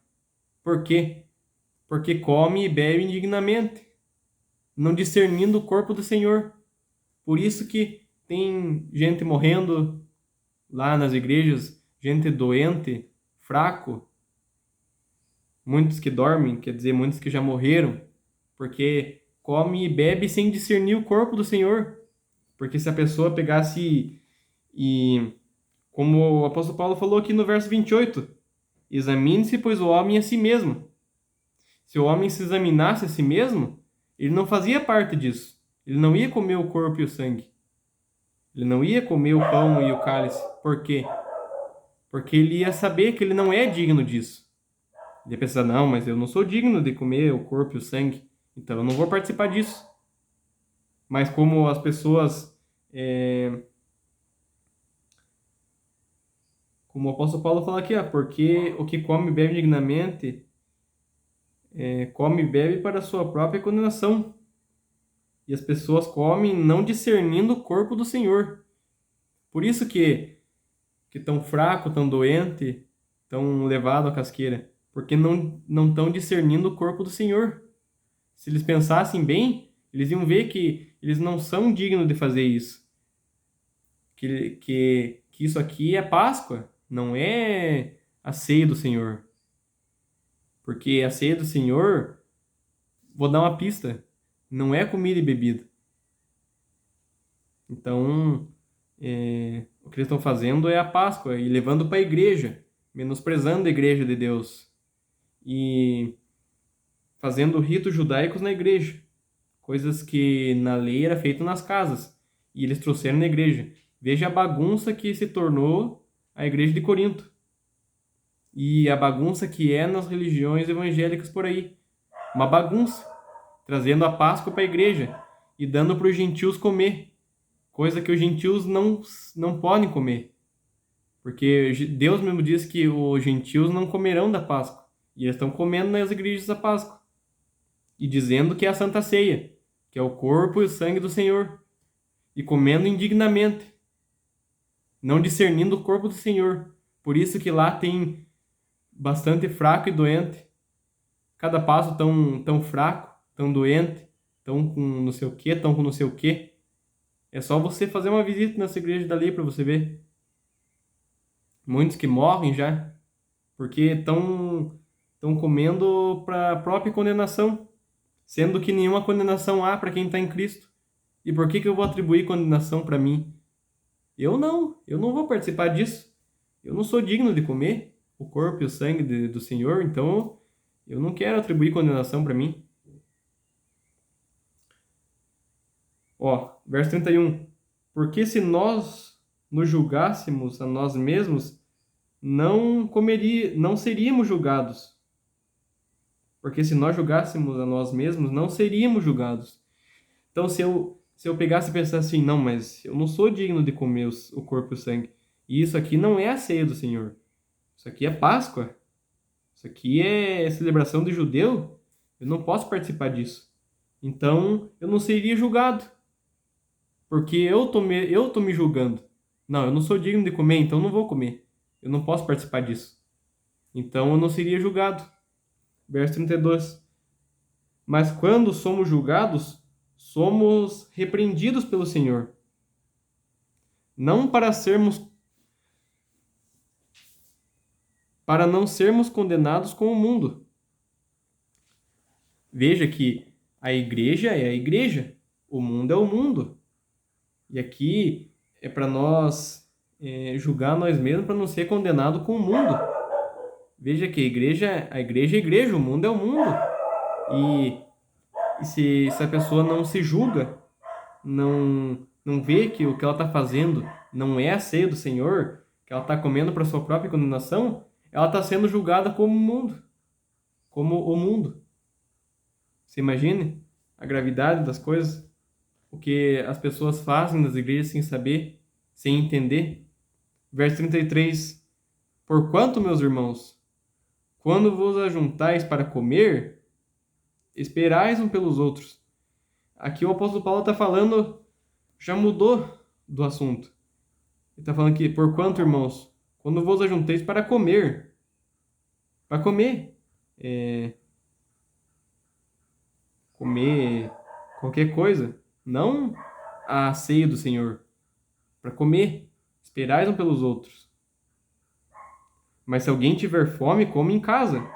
Por quê? Porque come e bebe indignamente, não discernindo o corpo do Senhor. Por isso que tem gente morrendo lá nas igrejas, gente doente, fraco, muitos que dormem, quer dizer, muitos que já morreram, porque come e bebe sem discernir o corpo do Senhor. Porque se a pessoa pegasse e, como o apóstolo Paulo falou aqui no verso 28, examine-se, pois, o homem a si mesmo. Se o homem se examinasse a si mesmo, ele não fazia parte disso. Ele não ia comer o corpo e o sangue. Ele não ia comer o pão e o cálice. Por quê? Porque ele ia saber que ele não é digno disso. Ele ia pensar, não, mas eu não sou digno de comer o corpo e o sangue, então eu não vou participar disso. Mas como as pessoas, como o apóstolo Paulo fala aqui, porque o que come e bebe dignamente, come e bebe para a sua própria condenação. E as pessoas comem não discernindo o corpo do Senhor. Por isso que tão fraco, tão doente, tão levado à casqueira, porque não estão discernindo o corpo do Senhor. Se eles pensassem bem, eles iam ver que eles não são dignos de fazer isso. Que isso aqui é Páscoa, não é a ceia do Senhor. Porque a ceia do Senhor, vou dar uma pista, não é comida e bebida. Então, o que eles estão fazendo é a Páscoa e levando para a igreja, menosprezando a igreja de Deus e fazendo ritos judaicos na igreja, coisas que na lei era feito nas casas e eles trouxeram na igreja. Veja a bagunça que se tornou a igreja de Corinto e a bagunça que é nas religiões evangélicas por aí. Uma bagunça, trazendo a Páscoa para a igreja e dando para os gentios comer, coisa que os gentios não podem comer. Porque Deus mesmo diz que os gentios não comerão da Páscoa. E eles estão comendo nas igrejas da Páscoa. E dizendo que é a Santa Ceia, que é o corpo e o sangue do Senhor. E comendo indignamente, não discernindo o corpo do Senhor. Por isso que lá tem bastante fraco e doente. Cada passo tão fraco, tão doente, tão com não sei o quê, tão com não sei o quê. É só você fazer uma visita nessa igreja dali para você ver. Muitos que morrem já, porque estão comendo para a própria condenação, sendo que nenhuma condenação há para quem está em Cristo. E por que eu vou atribuir condenação para mim? Eu não vou participar disso. Eu não sou digno de comer o corpo e o sangue do Senhor, então eu não quero atribuir condenação para mim. Ó, verso 31. Porque se nós nos julgássemos a nós mesmos, não seríamos julgados. Porque se nós julgássemos a nós mesmos, não seríamos julgados. Então, se eu pegasse e pensasse assim, não, mas eu não sou digno de comer o corpo e o sangue. E isso aqui não é a ceia do Senhor. Isso aqui é Páscoa. Isso aqui é celebração de judeu. Eu não posso participar disso. Então, eu não seria julgado. Porque eu tô me julgando. Não, eu não sou digno de comer, então eu não vou comer. Eu não posso participar disso. Então eu não seria julgado. Verso 32. Mas quando somos julgados, somos repreendidos pelo Senhor. Não para não sermos condenados com o mundo. Veja que a igreja é a igreja, o mundo é o mundo. E aqui é para nós julgar nós mesmos para não ser condenado com o mundo. Veja que a igreja é a igreja, o mundo é o mundo. E E se a pessoa não se julga, não vê que o que ela está fazendo não é a ceia do Senhor, que ela está comendo para sua própria condenação, ela está sendo julgada como o mundo, como o mundo. Você imagine a gravidade das coisas, o que as pessoas fazem nas igrejas sem saber, sem entender. Verso 33: Porquanto, meus irmãos, quando vos ajuntais para comer, esperais um pelos outros. Aqui o apóstolo Paulo está falando, já mudou do assunto. Ele está falando aqui, porquanto, irmãos, quando vos ajunteis para comer, comer qualquer coisa, não a ceia do Senhor, para comer, esperais um pelos outros. Mas se alguém tiver fome, come em casa.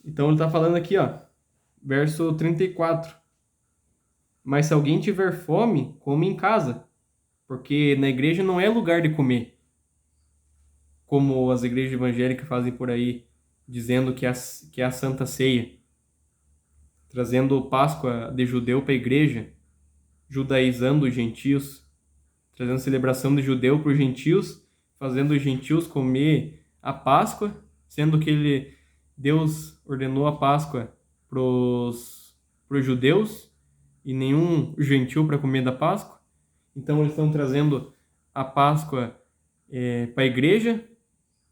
Então ele está falando aqui, ó, verso 34. Mas se alguém tiver fome, come em casa, porque na igreja não é lugar de comer, como as igrejas evangélicas fazem por aí, dizendo que é a Santa Ceia, trazendo Páscoa de judeu para a igreja, judaizando os gentios, trazendo celebração de judeu para os gentios, fazendo os gentios comer a Páscoa, sendo que Deus ordenou a Páscoa para os judeus e nenhum gentil para comer da Páscoa. Então eles estão trazendo a Páscoa para a igreja,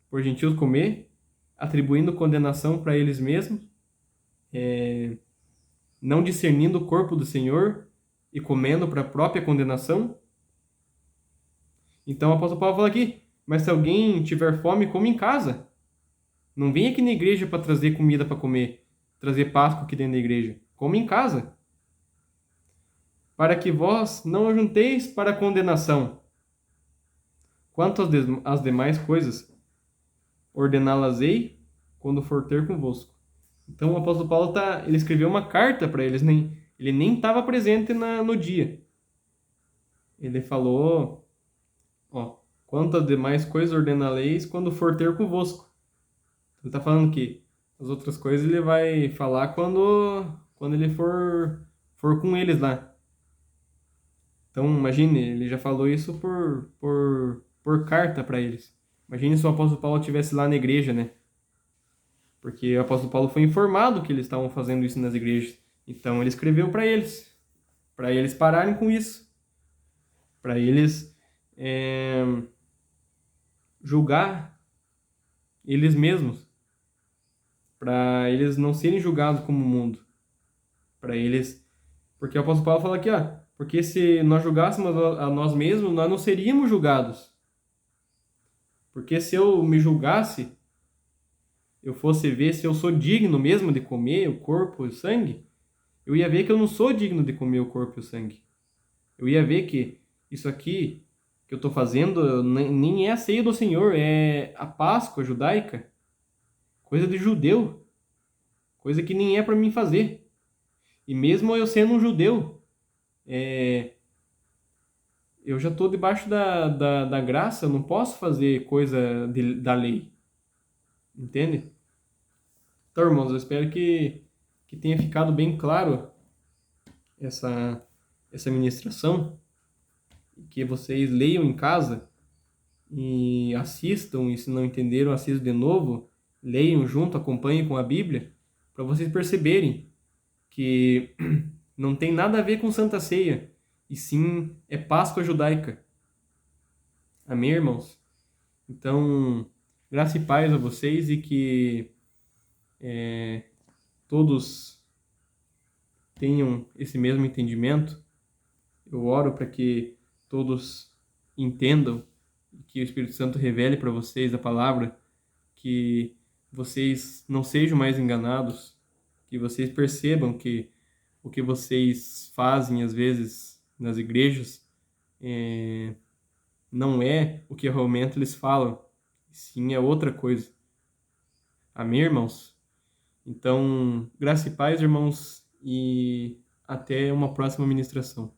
por gentios comer, atribuindo condenação para eles mesmos, não discernindo o corpo do Senhor e comendo para a própria condenação. Então o apóstolo Paulo fala aqui, mas se alguém tiver fome, come em casa. Não vem aqui na igreja para trazer comida para comer, trazer Páscoa aqui dentro da igreja. Come em casa. Para que vós não ajunteis para a condenação. Quanto às demais coisas, ordená-las-ei quando for ter convosco. Então o apóstolo Paulo ele escreveu uma carta para eles, ele nem estava presente no dia. Ele falou, ó, quanto às demais coisas ordená-las-eis quando for ter convosco. Ele está falando que as outras coisas ele vai falar quando ele for com eles lá. Então, imagine, ele já falou isso por carta para eles. Imagine se o apóstolo Paulo estivesse lá na igreja, né? Porque o apóstolo Paulo foi informado que eles estavam fazendo isso nas igrejas. Então, ele escreveu para eles pararem com isso, para eles julgar eles mesmos, para eles não serem julgados como o mundo, para eles, porque o apóstolo Paulo fala aqui, ó, porque se nós julgássemos a nós mesmos, nós não seríamos julgados. Porque se eu me julgasse, eu fosse ver se eu sou digno mesmo de comer o corpo e o sangue, eu ia ver que eu não sou digno de comer o corpo e o sangue. Eu ia ver que isso aqui que eu estou fazendo nem é a ceia do Senhor, é a Páscoa judaica, coisa de judeu, coisa que nem é para mim fazer. E mesmo eu sendo um judeu, eu já estou debaixo da graça, eu não posso fazer coisa da lei. Entende? Então, irmãos, eu espero que tenha ficado bem claro essa ministração, que vocês leiam em casa e assistam, e se não entenderam, assistam de novo, leiam junto, acompanhem com a Bíblia, para vocês perceberem que não tem nada a ver com Santa Ceia, e sim é Páscoa judaica. Amém, irmãos? Então, graça e paz a vocês e que todos tenham esse mesmo entendimento. Eu oro para que todos entendam, que o Espírito Santo revele para vocês a palavra, que vocês não sejam mais enganados, que vocês percebam que o que vocês fazem às vezes nas igrejas não é o que realmente eles falam, sim é outra coisa. Amém, irmãos? Então, graça e paz, irmãos, e até uma próxima ministração.